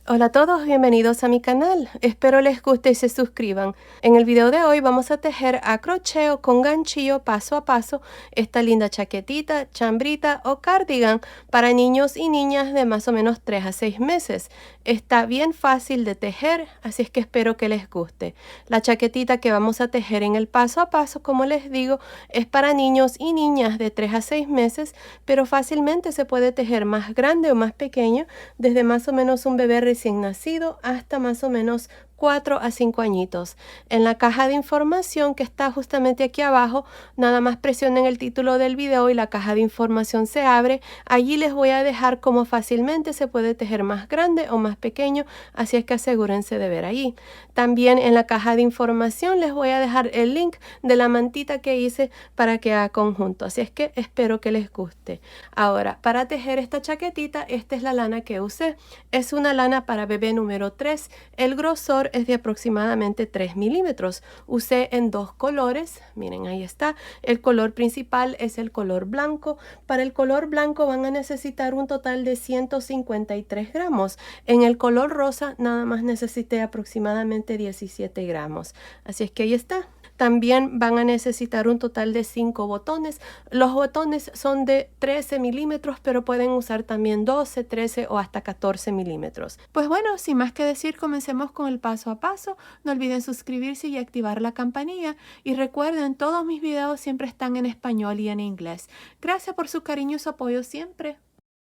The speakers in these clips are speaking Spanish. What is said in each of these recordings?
Hola a todos, bienvenidos a mi canal. Espero les guste y se suscriban. En el video de hoy vamos a tejer a crochet o con ganchillo paso a paso esta linda chaquetita, chambrita o cardigan para niños y niñas de más o menos 3 a 6 meses. Está bien fácil de tejer, así es que espero que les guste. La chaquetita que vamos a tejer en el paso a paso, como les digo, es para niños y niñas de 3 a 6 meses, pero fácilmente se puede tejer más grande o más pequeño, desde más o menos un bebé recién nacido hasta más o menos 4 a 5 añitos. En la caja de información que está justamente aquí abajo, nada más presionen el título del video y la caja de información se abre. Allí les voy a dejar cómo fácilmente se puede tejer más grande o más pequeño, así es que asegúrense de ver ahí. También en la caja de información les voy a dejar el link de la mantita que hice para que haga conjunto, así es que espero que les guste. Ahora, para tejer esta chaquetita, esta es la lana que usé. Es una lana para bebé número 3. El grosor es de aproximadamente 3 milímetros. Usé en dos colores. Miren, ahí está. El color principal es el color blanco. Para el color blanco van a necesitar un total de 153 gramos. En el color rosa nada más necesité aproximadamente 17 gramos. Así es que ahí está. También van a necesitar un total de 5 botones. Los botones son de 13 milímetros, pero pueden usar también 12, 13 o hasta 14 milímetros. Pues bueno, sin más que decir, comencemos con el paso a paso. No olviden suscribirse y activar la campanilla. Y recuerden, todos mis videos siempre están en español y en inglés. Gracias por su cariño y su apoyo siempre.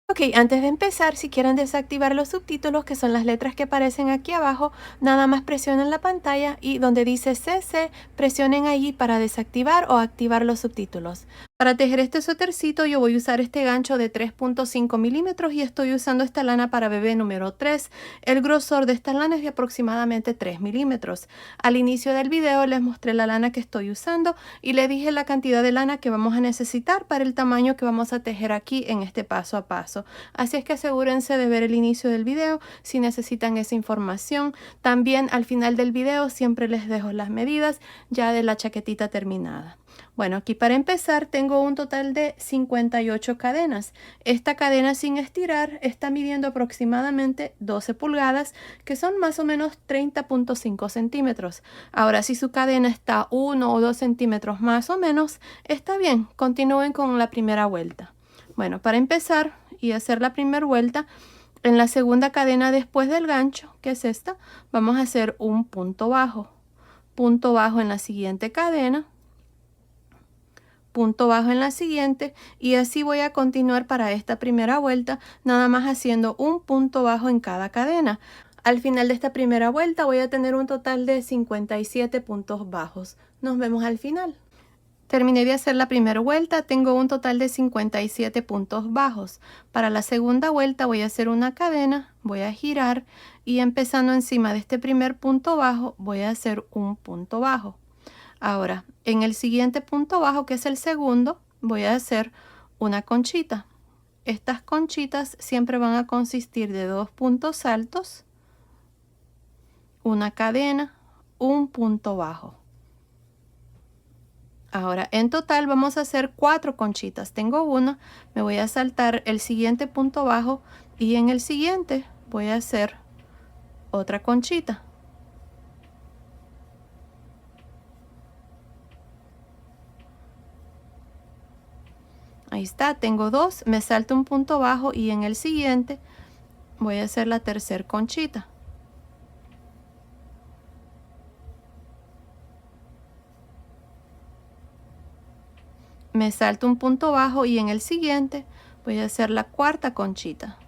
Ok, antes de empezar, si quieren desactivar los subtítulos, que son las letras que aparecen aquí abajo, nada más presionen la pantalla y donde dice CC, presionen allí para desactivar o activar los subtítulos. Para tejer este suétercito yo voy a usar este gancho de 3.5 milímetros y estoy usando esta lana para bebé número 3. El grosor de esta lana es de aproximadamente 3 milímetros. Al inicio del video les mostré la lana que estoy usando y les dije la cantidad de lana que vamos a necesitar para el tamaño que vamos a tejer aquí en este paso a paso. Así es que asegúrense de ver el inicio del video si necesitan esa información. También al final del video siempre les dejo las medidas ya de la chaquetita terminada. Bueno, aquí para empezar tengo un total de 58 cadenas. Esta cadena sin estirar está midiendo aproximadamente 12 pulgadas, que son más o menos 30.5 centímetros. Ahora, si su cadena está 1 o 2 centímetros más o menos, está bien. Continúen con la primera vuelta. Bueno, para empezar y hacer la primera vuelta, en la segunda cadena después del gancho, que es esta, vamos a hacer un punto bajo. Punto bajo en la siguiente cadena, punto bajo en la siguiente, y así voy a continuar para esta primera vuelta, nada más haciendo un punto bajo en cada cadena. Al final de esta primera vuelta voy a tener un total de 57 puntos bajos. Nos vemos al final. Terminé de hacer la primera vuelta, tengo un total de 57 puntos bajos. Para la segunda vuelta voy a hacer una cadena, voy a girar y empezando encima de este primer punto bajo voy a hacer un punto bajo. Ahora, en el siguiente punto bajo, que es el segundo, voy a hacer una conchita. Estas conchitas siempre van a consistir de 2 puntos altos, una cadena, un punto bajo. Ahora, en total vamos a hacer 4 conchitas. Tengo una, me voy a saltar el siguiente punto bajo y en el siguiente voy a hacer otra conchita. Ahí está, tengo 2, me salto un punto bajo y en el siguiente voy a hacer la tercera conchita. Me salto un punto bajo y en el siguiente voy a hacer la cuarta conchita.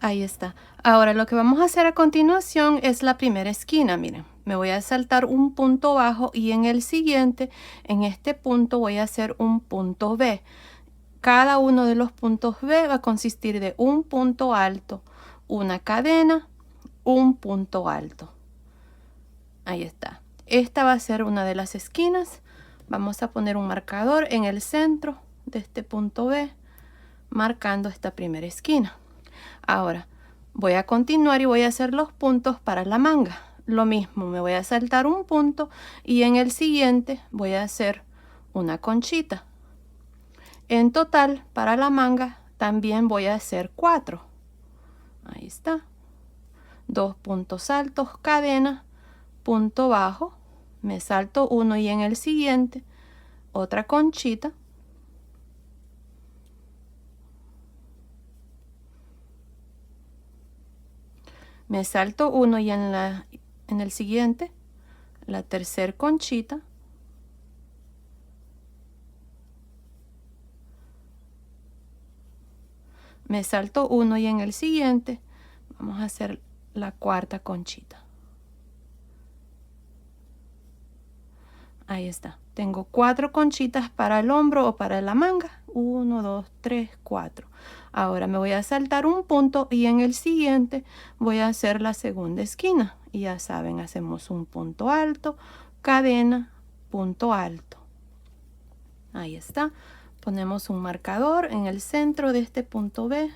Ahí está. Ahora lo que vamos a hacer a continuación es la primera esquina. Miren, me voy a saltar un punto bajo y en el siguiente, en este punto voy a hacer un punto B. Cada uno de los puntos B va a consistir de un punto alto, una cadena, un punto alto. Ahí está. Esta va a ser una de las esquinas. Vamos a poner un marcador en el centro de este punto B, marcando esta primera esquina. Ahora voy a continuar y voy a hacer los puntos para la manga. Lo mismo, me voy a saltar un punto y en el siguiente voy a hacer una conchita. En total, para la manga, también voy a hacer 4. Ahí está. 2 puntos altos, cadena, punto bajo, me salto uno y en el siguiente, otra conchita. Me salto uno y en el siguiente, la tercera conchita. Me salto uno y en el siguiente vamos a hacer la cuarta conchita. Ahí está. Tengo 4 conchitas para el hombro o para la manga. 1, 2, 3, 4. Ahora me voy a saltar un punto y en el siguiente voy a hacer la segunda esquina. Y ya saben, hacemos un punto alto, cadena, punto alto. Ahí está. Ponemos un marcador en el centro de este punto B.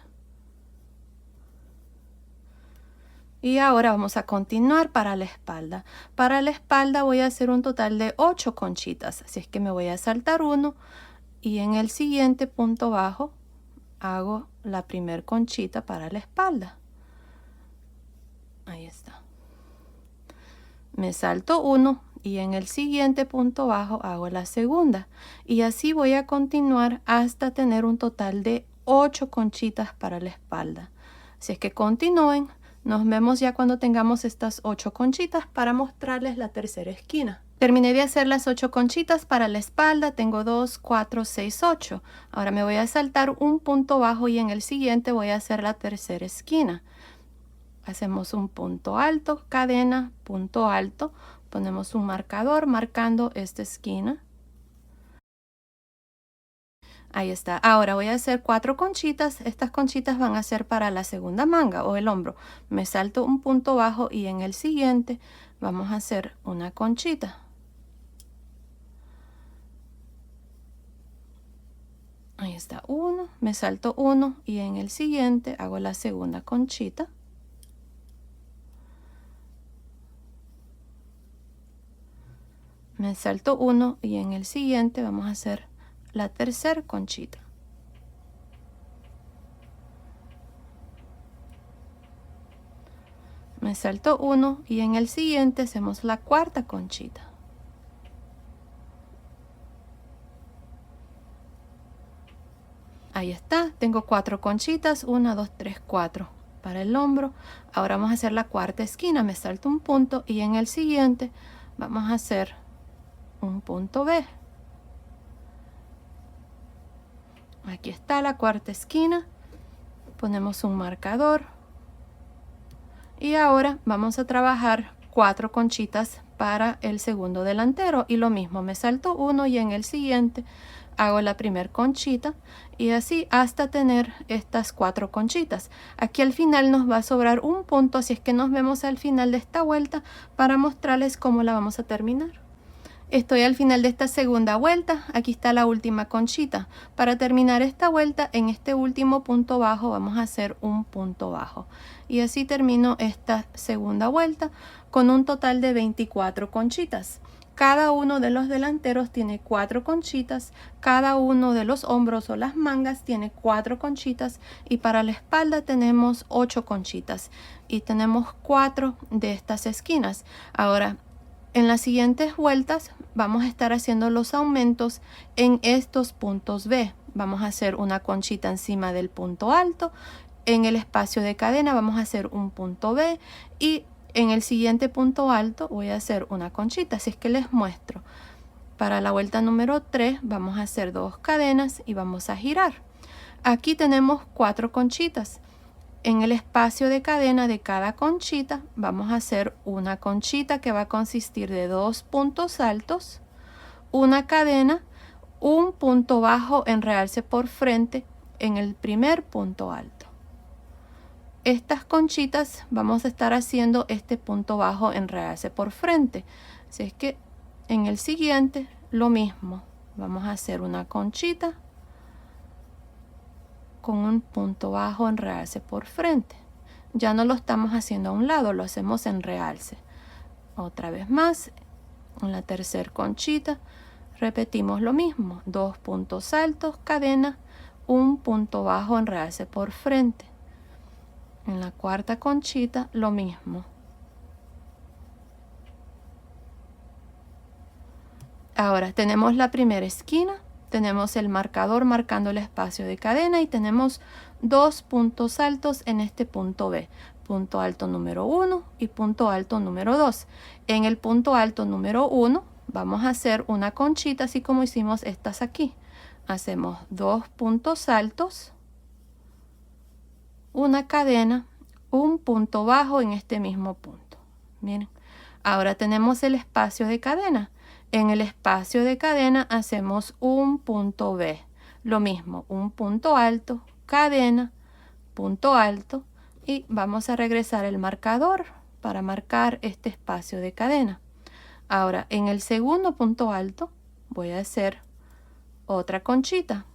Y ahora vamos a continuar para la espalda. Para la espalda voy a hacer un total de 8 conchitas. Así es que me voy a saltar uno y en el siguiente punto bajo hago la primer conchita para la espalda. Ahí está. Me salto uno y en el siguiente punto bajo hago la segunda. Y así voy a continuar hasta tener un total de 8 conchitas para la espalda. Así es que continúen. Nos vemos ya cuando tengamos estas 8 conchitas para mostrarles la tercera esquina. Terminé de hacer las 8 conchitas para la espalda. Tengo 2, 4, 6, 8. Ahora me voy a saltar un punto bajo y en el siguiente voy a hacer la tercera esquina. Hacemos un punto alto, cadena, punto alto. Ponemos un marcador marcando esta esquina. Ahí está. Ahora voy a hacer 4 conchitas. Estas conchitas van a ser para la segunda manga o el hombro. Me salto un punto bajo y en el siguiente vamos a hacer una conchita. Ahí está uno. Me salto uno y en el siguiente hago la segunda conchita. Me salto uno y en el siguiente vamos a hacer la tercera conchita. Me salto uno y en el siguiente hacemos la cuarta conchita. Ahí está, tengo 4 conchitas, 1, 2, 3, 4 para el hombro. Ahora vamos a hacer la cuarta esquina, me salto un punto y en el siguiente vamos a hacer un punto B. Aquí está la cuarta esquina, ponemos un marcador y ahora vamos a trabajar 4 conchitas para el segundo delantero y lo mismo, me salto uno y en el siguiente hago la primera conchita y así hasta tener estas 4 conchitas. Aquí al final nos va a sobrar un punto, así es que nos vemos al final de esta vuelta para mostrarles cómo la vamos a terminar. Estoy al final de esta segunda vuelta, aquí está la última conchita. Para terminar esta vuelta, en este último punto bajo vamos a hacer un punto bajo. Y así termino esta segunda vuelta con un total de 24 conchitas. Cada uno de los delanteros tiene 4 conchitas, cada uno de los hombros o las mangas tiene 4 conchitas y para la espalda tenemos 8 conchitas y tenemos 4 de estas esquinas. Ahora, en las siguientes vueltas vamos a estar haciendo los aumentos en estos puntos B. Vamos a hacer una conchita encima del punto alto. En el espacio de cadena vamos a hacer un punto B y en el siguiente punto alto voy a hacer una conchita. Así es que les muestro. Para la vuelta número 3 vamos a hacer 2 cadenas y vamos a girar. Aquí tenemos 4 conchitas. En el espacio de cadena de cada conchita vamos a hacer una conchita que va a consistir de 2 puntos altos, una cadena, un punto bajo en realce por frente en el primer punto alto. Estas conchitas vamos a estar haciendo este punto bajo en realce por frente. Así es que en el siguiente lo mismo. Vamos a hacer una conchita con un punto bajo en realce por frente. Ya no lo estamos haciendo a un lado, lo hacemos en realce. Otra vez más, en la tercera conchita, Repetimos lo mismo, 2 puntos altos, cadena, un punto bajo en realce por frente. En la cuarta conchita lo mismo. Ahora tenemos la primera esquina, tenemos el marcador marcando el espacio de cadena y tenemos 2 puntos altos en este punto B. Punto alto número 1 y punto alto número 2. En el punto alto número 1 vamos a hacer una conchita así como hicimos estas aquí. Hacemos 2 puntos altos, una cadena, un punto bajo en este mismo punto. Miren, ahora tenemos el espacio de cadena. En el espacio de cadena hacemos un punto B. Lo mismo, un punto alto, cadena, punto alto y vamos a regresar el marcador para marcar este espacio de cadena. Ahora, en el segundo punto alto voy a hacer otra conchita.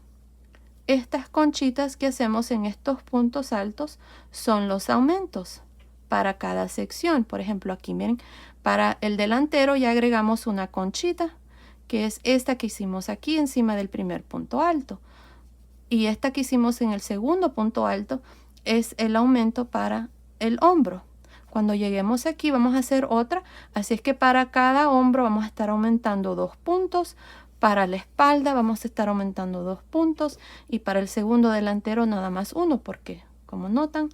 Estas conchitas que hacemos en estos puntos altos son los aumentos para cada sección. Por ejemplo, aquí miren, para el delantero ya agregamos una conchita, que es esta que hicimos aquí encima del primer punto alto. Y esta que hicimos en el segundo punto alto es el aumento para el hombro. Cuando lleguemos aquí vamos a hacer otra, así es que para cada hombro vamos a estar aumentando 2 puntos. Para la espalda vamos a estar aumentando 2 puntos y para el segundo delantero nada más 1 porque, como notan,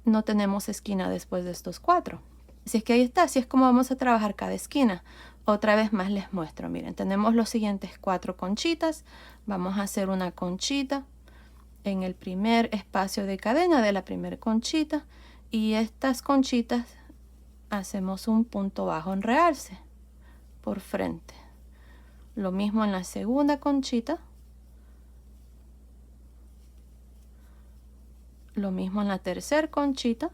no tenemos esquina después de estos 4. Así es que ahí está, así es como vamos a trabajar cada esquina. Otra vez más les muestro, miren, tenemos los siguientes 4 conchitas. Vamos a hacer una conchita en el primer espacio de cadena de la primera conchita y estas conchitas hacemos un punto bajo en realce por frente. Lo mismo en la segunda conchita. Lo mismo en la tercera conchita.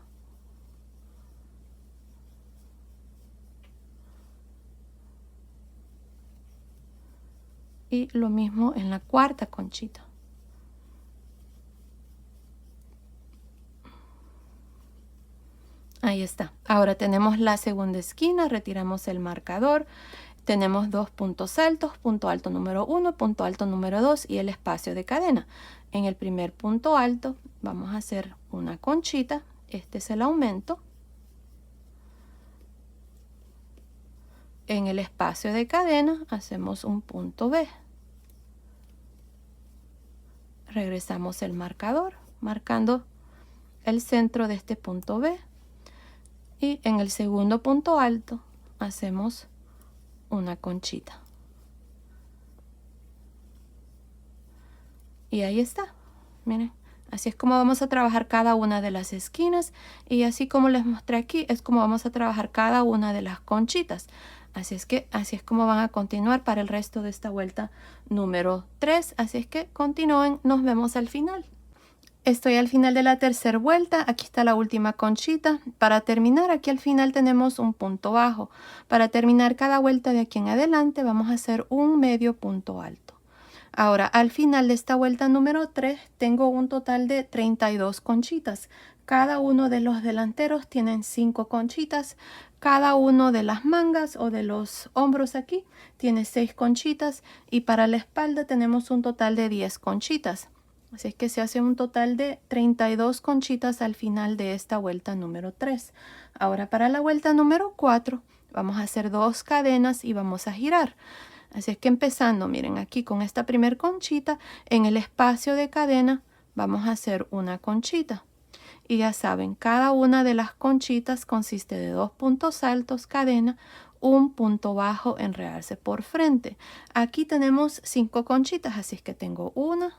Y lo mismo en la cuarta conchita. Ahí está. Ahora tenemos la segunda esquina, retiramos el marcador. Tenemos 2 puntos altos, punto alto número 1, punto alto número 2 y el espacio de cadena. En el primer punto alto vamos a hacer una conchita. Este es el aumento. En el espacio de cadena hacemos un punto B. Regresamos el marcador, marcando el centro de este punto B. Y en el segundo punto alto hacemos una conchita. Y ahí está, miren, así es como vamos a trabajar cada una de las esquinas y así como les mostré aquí es como vamos a trabajar cada una de las conchitas. Así es como van a continuar para el resto de esta vuelta número 3. Así es que continúen, nos vemos al final. Estoy al final de la tercera vuelta, aquí está la última conchita. Para terminar, aquí al final tenemos un punto bajo. Para terminar cada vuelta de aquí en adelante vamos a hacer un medio punto alto. Ahora, al final de esta vuelta número 3, tengo un total de 32 conchitas. Cada uno de los delanteros tienen 5 conchitas. Cada uno de las mangas o de los hombros aquí tiene 6 conchitas. Y para la espalda tenemos un total de 10 conchitas. Así es que se hace un total de 32 conchitas al final de esta vuelta número 3. Ahora para la vuelta número 4 vamos a hacer 2 cadenas y vamos a girar. Así es que empezando, miren aquí con esta primer conchita, en el espacio de cadena vamos a hacer una conchita. Y ya saben, cada una de las conchitas consiste de 2 puntos altos, cadena, un punto bajo en realce por frente. Aquí tenemos 5 conchitas, así es que tengo una,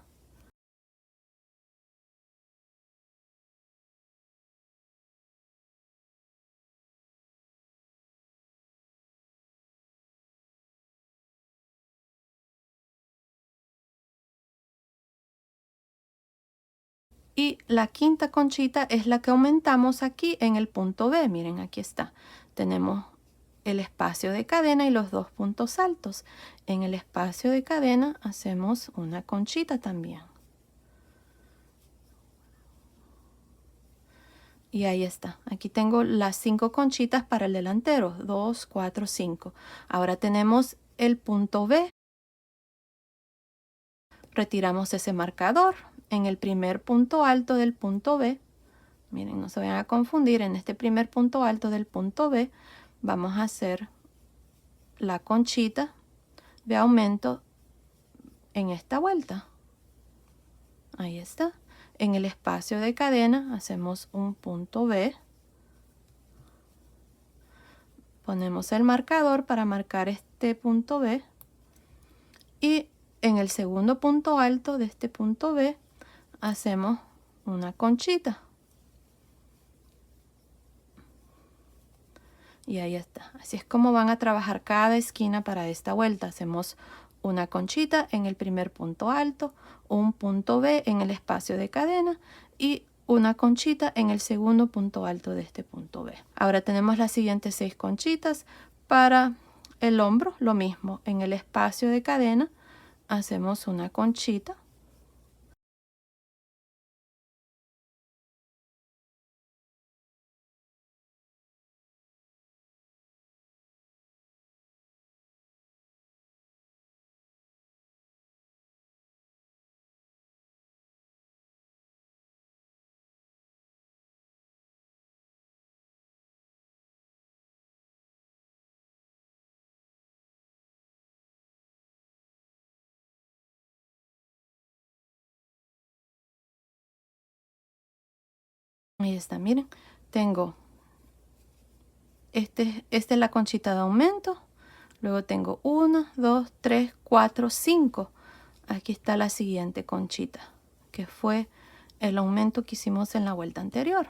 y la quinta conchita es la que aumentamos aquí en el punto B. Miren, aquí está. Tenemos el espacio de cadena y los 2 puntos altos. En el espacio de cadena hacemos una conchita también. Y ahí está. Aquí tengo las 5 conchitas para el delantero. 2, 4, 5. Ahora tenemos el punto B. retiramos ese marcador. En el primer punto alto del punto B, miren, no se vayan a confundir, en este primer punto alto del punto B vamos a hacer la conchita de aumento en esta vuelta. Ahí está. En el espacio de cadena hacemos un punto B. Ponemos el marcador para marcar este punto B. Y en el segundo punto alto de este punto B hacemos una conchita. Y ahí está. Así es como van a trabajar cada esquina para esta vuelta. Hacemos una conchita en el primer punto alto, un punto B en el espacio de cadena y una conchita en el segundo punto alto de este punto B. Ahora tenemos las siguientes 6 conchitas. Para el hombro, lo mismo. En el espacio de cadena hacemos una conchita. Ahí está, miren. Tengo esta es la conchita de aumento. Luego tengo 1, 2, 3, 4, 5. Aquí está la siguiente conchita, que fue el aumento que hicimos en la vuelta anterior.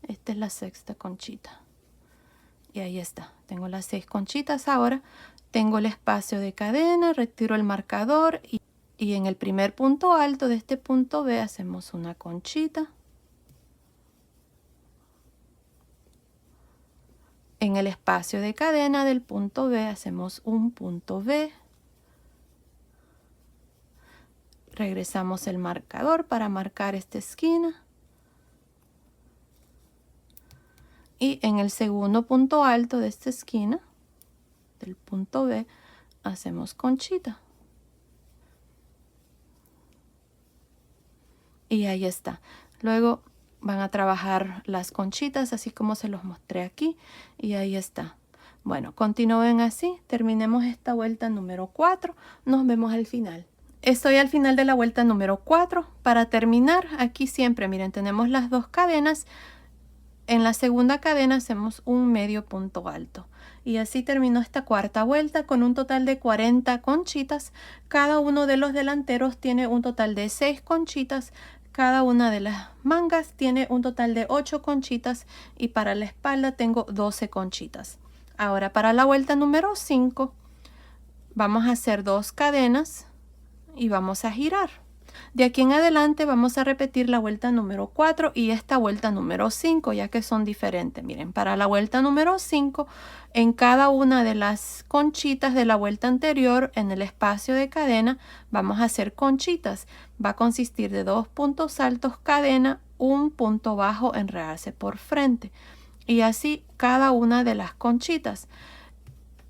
Esta es la sexta conchita. Y ahí está. Tengo las 6 conchitas ahora. Tengo el espacio de cadena, retiro el marcador y en el primer punto alto de este punto B hacemos una conchita. En el espacio de cadena del punto B hacemos un punto B. Regresamos el marcador para marcar esta esquina. Y en el segundo punto alto de esta esquina, del punto B, hacemos conchita. Y ahí está. Luego van a trabajar las conchitas, así como se los mostré aquí. Y ahí está. Bueno, continúen así. Terminemos esta vuelta número 4. Nos vemos al final. Estoy al final de la vuelta número 4. Para terminar, aquí siempre, miren, tenemos las 2 cadenas. En la segunda cadena hacemos un medio punto alto. Y así terminó esta cuarta vuelta con un total de 40 conchitas. Cada uno de los delanteros tiene un total de 6 conchitas. Cada una de las mangas tiene un total de 8 conchitas. Y para la espalda tengo 12 conchitas. Ahora para la vuelta número 5 vamos a hacer 2 cadenas y vamos a girar. De aquí en adelante vamos a repetir la vuelta número 4 y esta vuelta número 5, ya que son diferentes. Miren, para la vuelta número 5, en cada una de las conchitas de la vuelta anterior, en el espacio de cadena, vamos a hacer conchitas. Va a consistir de 2 puntos altos cadena, un punto bajo en realce por frente. Y así cada una de las conchitas.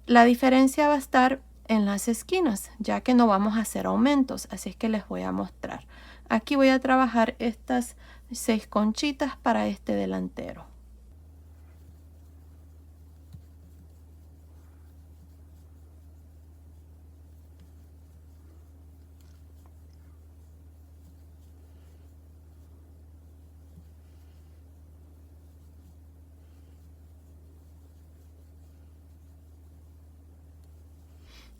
La diferencia va a estar en las esquinas, ya que no vamos a hacer aumentos, así es que les voy a mostrar. Aquí voy a trabajar estas 6 conchitas para este delantero.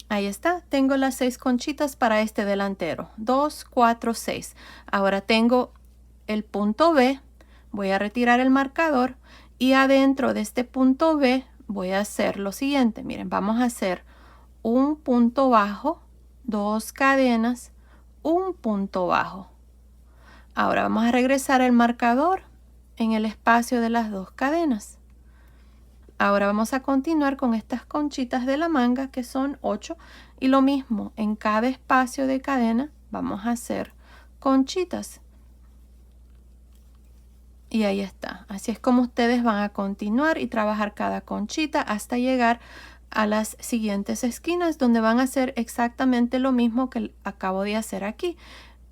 Ahí está, tengo las 6 conchitas para este delantero. 2, 4, 6. Ahora tengo el punto B. Voy a retirar el marcador y adentro de este punto B voy a hacer lo siguiente. Miren, vamos a hacer un punto bajo, 2 cadenas, un punto bajo. Ahora vamos a regresar el marcador en el espacio de las 2 cadenas. Ahora vamos a continuar con estas conchitas de la manga, que son 8, y lo mismo, en cada espacio de cadena vamos a hacer conchitas. Y ahí está. Así es como ustedes van a continuar y trabajar cada conchita hasta llegar a las siguientes esquinas, donde van a hacer exactamente lo mismo que acabo de hacer aquí.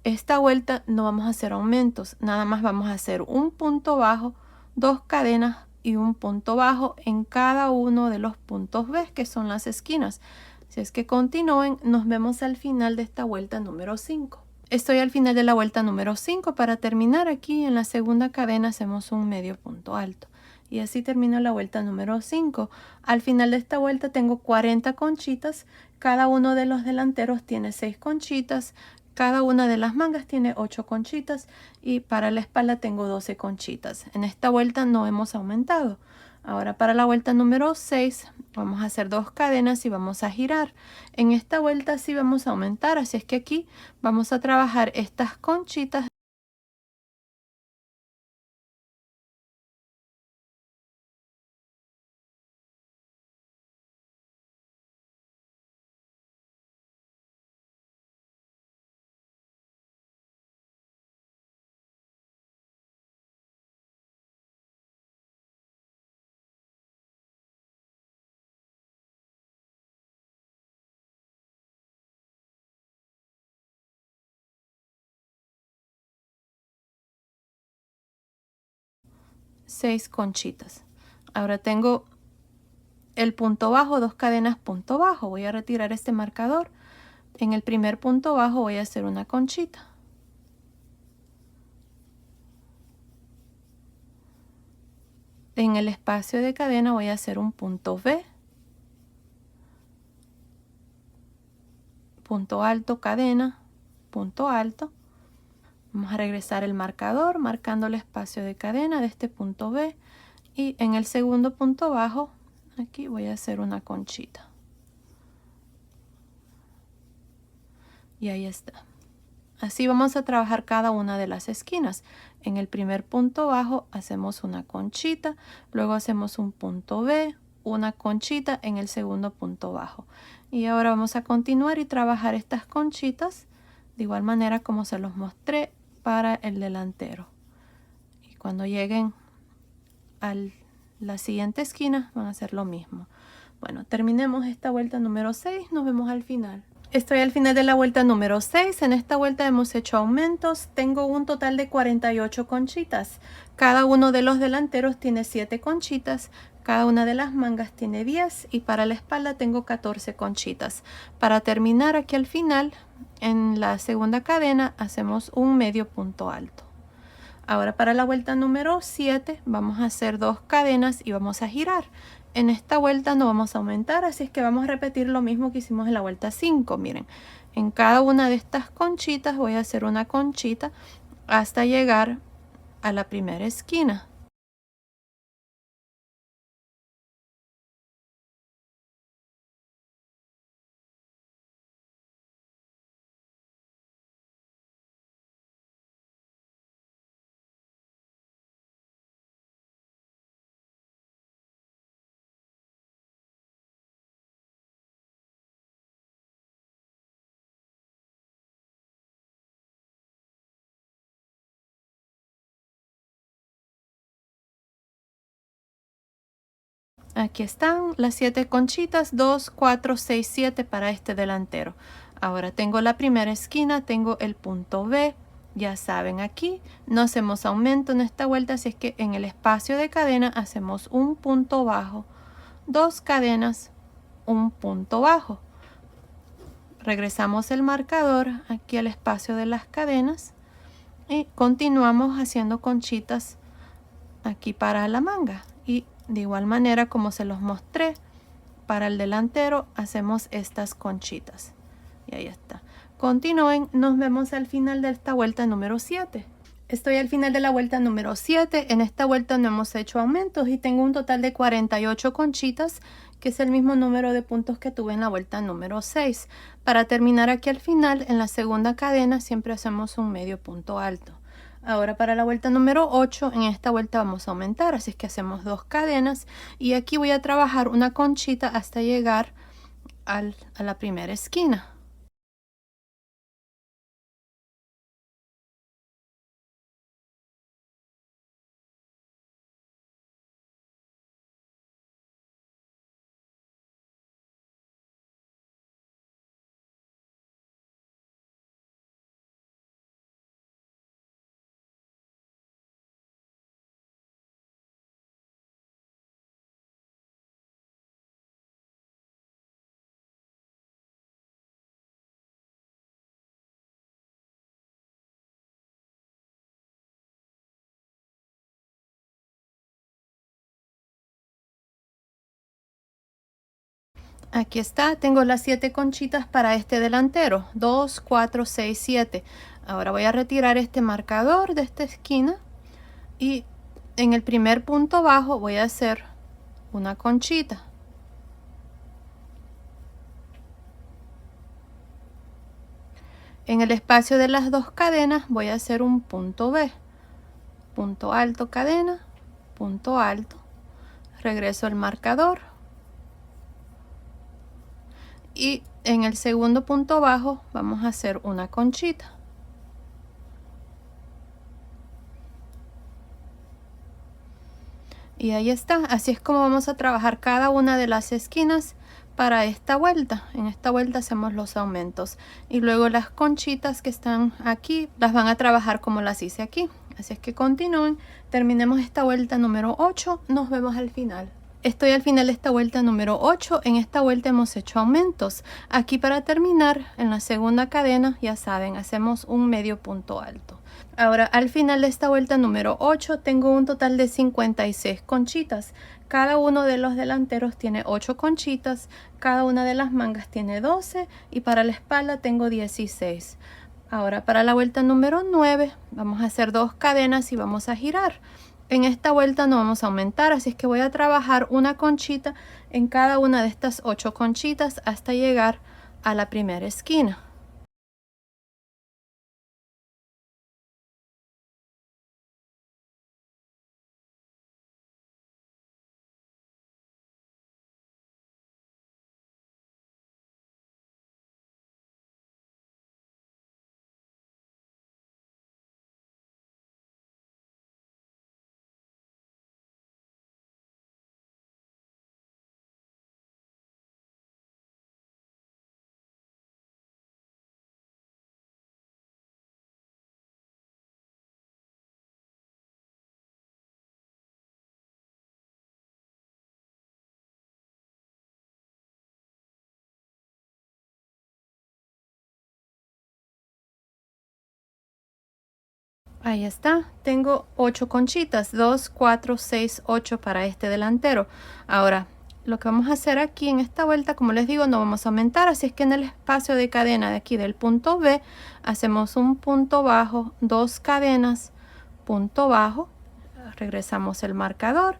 Esta vuelta no vamos a hacer aumentos, nada más vamos a hacer un punto bajo, 2 cadenas y un punto bajo en cada uno de los puntos B, que son las esquinas. Si es que continúen, nos vemos al final de esta vuelta número 5. Estoy al final de la vuelta número 5. Para terminar aquí en la segunda cadena hacemos un medio punto alto. Y así termino la vuelta número 5. Al final de esta vuelta tengo 40 conchitas. Cada uno de los delanteros tiene 6 conchitas. Cada una de las mangas tiene 8 conchitas. Y para la espalda tengo 12 conchitas. En esta vuelta no hemos aumentado. Ahora para la vuelta número 6 vamos a hacer 2 cadenas y vamos a girar. En esta vuelta sí vamos a aumentar, así es que aquí vamos a trabajar estas conchitas. Seis conchitas. Ahora tengo el punto bajo, 2 cadenas, punto bajo. Voy a retirar este marcador. En el primer punto bajo voy a hacer una conchita. En el espacio de cadena voy a hacer un punto B, punto alto, cadena, punto alto. Vamos a regresar el marcador marcando el espacio de cadena de este punto B, y en el segundo punto bajo aquí voy a hacer una conchita. Y ahí está. Así vamos a trabajar cada una de las esquinas. En el primer punto bajo hacemos una conchita, luego hacemos un punto B, una conchita en el segundo punto bajo. Y ahora vamos a continuar y trabajar estas conchitas de igual manera como se los mostré para el delantero. Y cuando lleguen a la siguiente esquina van a hacer lo mismo. Bueno, terminemos esta vuelta número 6, nos vemos al final. Estoy al final de la vuelta número 6. En esta vuelta hemos hecho aumentos. Tengo un total de 48 conchitas. Cada uno de los delanteros tiene 7 conchitas. Cada una de las mangas tiene 10. Y para la espalda tengo 14 conchitas. Para terminar aquí al final, en la segunda cadena, hacemos un medio punto alto. Ahora para la vuelta número 7 vamos a hacer 2 cadenas y vamos a girar. En esta vuelta no vamos a aumentar, así es que vamos a repetir lo mismo que hicimos en la vuelta 5. Miren, en cada una de estas conchitas voy a hacer una conchita hasta llegar a la primera esquina. Aquí están las 7 conchitas, 2, 4, 6, 7 para este delantero. Ahora tengo la primera esquina, tengo el punto B. Ya saben, aquí no hacemos aumento en esta vuelta, así es que en el espacio de cadena hacemos un punto bajo, 2 cadenas, un punto bajo. Regresamos el marcador aquí al espacio de las cadenas y continuamos haciendo conchitas aquí para la manga. Y de igual manera como se los mostré, para el delantero hacemos estas conchitas. Y ahí está. Continúen, nos vemos al final de esta vuelta número 7. Estoy al final de la vuelta número 7. En esta vuelta no hemos hecho aumentos y tengo un total de 48 conchitas, que es el mismo número de puntos que tuve en la vuelta número 6. Para terminar aquí al final, en la segunda cadena siempre hacemos un medio punto alto. Ahora para la vuelta número 8, en esta vuelta vamos a aumentar, así es que hacemos 2 cadenas y aquí voy a trabajar una conchita hasta llegar a la primera esquina. Aquí está, tengo las 7 conchitas para este delantero, 2, 4, 6, 7. Ahora voy a retirar este marcador de esta esquina y en el primer punto bajo voy a hacer una conchita. En el espacio de las dos cadenas voy a hacer un punto B, punto alto, cadena, punto alto, regreso al marcador y en el segundo punto bajo vamos a hacer una conchita. Y ahí está, así es como vamos a trabajar cada una de las esquinas para esta vuelta. En esta vuelta hacemos los aumentos y luego las conchitas que están aquí las van a trabajar como las hice aquí. Así es que continúen, terminemos esta vuelta número 8, nos vemos al final. Estoy al final de esta vuelta número 8. En esta vuelta hemos hecho aumentos. Aquí para terminar, en la segunda cadena, ya saben, hacemos un medio punto alto. Ahora, al final de esta vuelta número 8, tengo un total de 56 conchitas. Cada uno de los delanteros tiene 8 conchitas, cada una de las mangas tiene 12 y para la espalda tengo 16. Ahora, para la vuelta número 9, vamos a hacer 2 cadenas y vamos a girar. En esta vuelta no vamos a aumentar, así es que voy a trabajar una conchita en cada una de estas 8 conchitas hasta llegar a la primera esquina. Ahí está, tengo 8 conchitas, 2, 4, 6, 8 para este delantero. Ahora, lo que vamos a hacer aquí en esta vuelta, como les digo, no vamos a aumentar, así es que en el espacio de cadena de aquí del punto B, hacemos un punto bajo, 2 cadenas, punto bajo, regresamos el marcador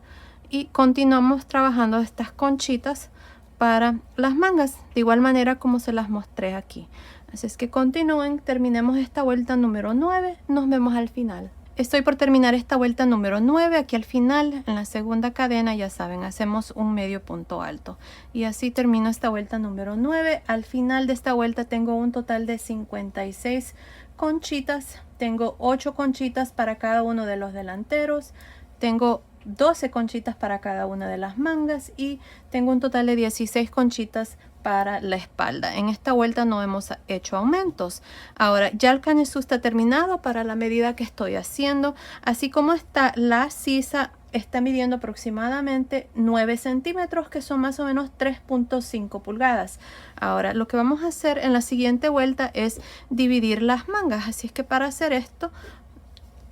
y continuamos trabajando estas conchitas para las mangas, de igual manera como se las mostré aquí. Así es que continúen, terminemos esta vuelta número 9, nos vemos al final. Estoy por terminar esta vuelta número 9, aquí al final, en la segunda cadena, ya saben, hacemos un medio punto alto. Y así termino esta vuelta número 9. Al final de esta vuelta tengo un total de 56 conchitas. Tengo 8 conchitas para cada uno de los delanteros. Tengo 12 conchitas para cada una de las mangas y tengo un total de 16 conchitas para la espalda. En esta vuelta no hemos hecho aumentos. Ahora ya el cañizú está terminado para la medida que estoy haciendo, así como está la sisa, está midiendo aproximadamente 9 centímetros, que son más o menos 3.5 pulgadas. Ahora lo que vamos a hacer en la siguiente vuelta es dividir las mangas, así es que para hacer esto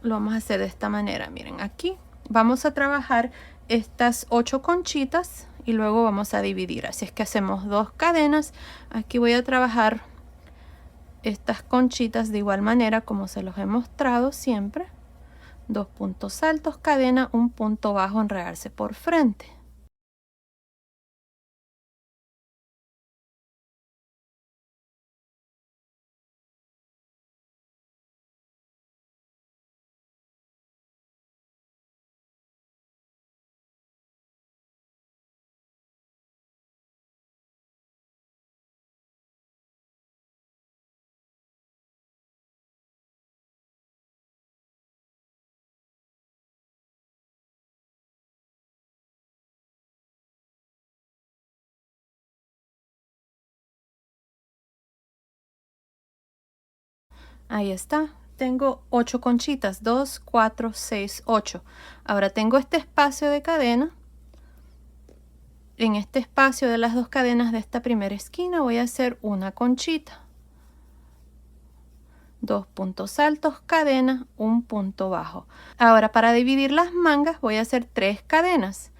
lo vamos a hacer de esta manera. Miren, aquí vamos a trabajar estas 8 conchitas y luego vamos a dividir, así es que hacemos 2 cadenas. Aquí voy a trabajar estas conchitas de igual manera como se los he mostrado siempre, 2 puntos altos, cadena, un punto bajo, enredarse por frente. Ahí está, tengo 8 conchitas, 2, 4, 6, 8. Ahora tengo este espacio de cadena. En este espacio de las 2 cadenas de esta primera esquina voy a hacer una conchita, 2 puntos altos, cadena, un punto bajo. Ahora para dividir las mangas voy a hacer 3 cadenas.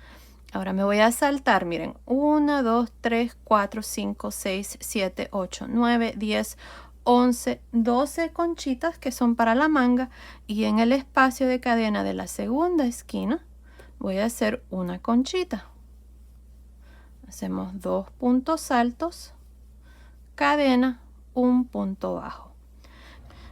Ahora me voy a saltar, miren, 1, 2, 3, 4, 5, 6, 7, 8, 9, 10, 11, 12 conchitas que son para la manga, y en el espacio de cadena de la segunda esquina voy a hacer una conchita. Hacemos 2 puntos altos, cadena, un punto bajo.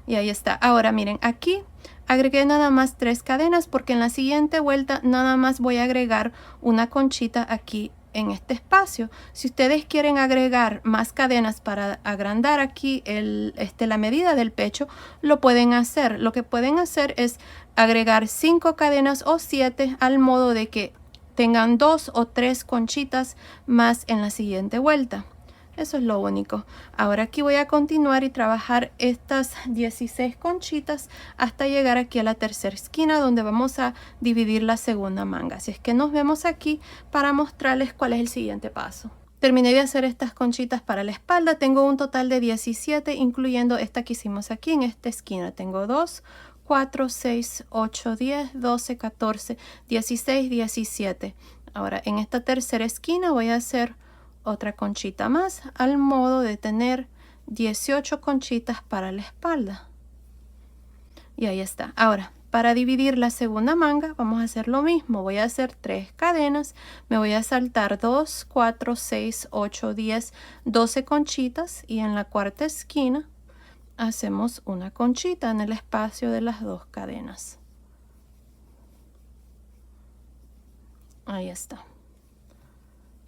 Y ahí está. Ahora miren, aquí agregué nada más 3 cadenas porque en la siguiente vuelta nada más voy a agregar una conchita aquí en este espacio. Si ustedes quieren agregar más cadenas para agrandar aquí la medida del pecho, lo pueden hacer. Lo que pueden hacer es agregar 5 cadenas o 7 al modo de que tengan 2 o 3 conchitas más en la siguiente vuelta. Eso es lo único. Ahora aquí voy a continuar y trabajar estas 16 conchitas hasta llegar aquí a la tercera esquina, donde vamos a dividir la segunda manga. Así es que nos vemos aquí para mostrarles cuál es el siguiente paso. Terminé de hacer estas conchitas para la espalda. Tengo un total de 17, incluyendo esta que hicimos aquí en esta esquina. Tengo 2, 4, 6, 8, 10, 12, 14, 16, 17. Ahora en esta tercera esquina voy a hacer otra conchita más, al modo de tener 18 conchitas para la espalda. Y ahí está. Ahora, para dividir la segunda manga, vamos a hacer lo mismo. Voy a hacer 3 cadenas, me voy a saltar 2, 4, 6, 8, 10, 12 conchitas, y en la cuarta esquina hacemos una conchita en el espacio de las 2 cadenas. Ahí está.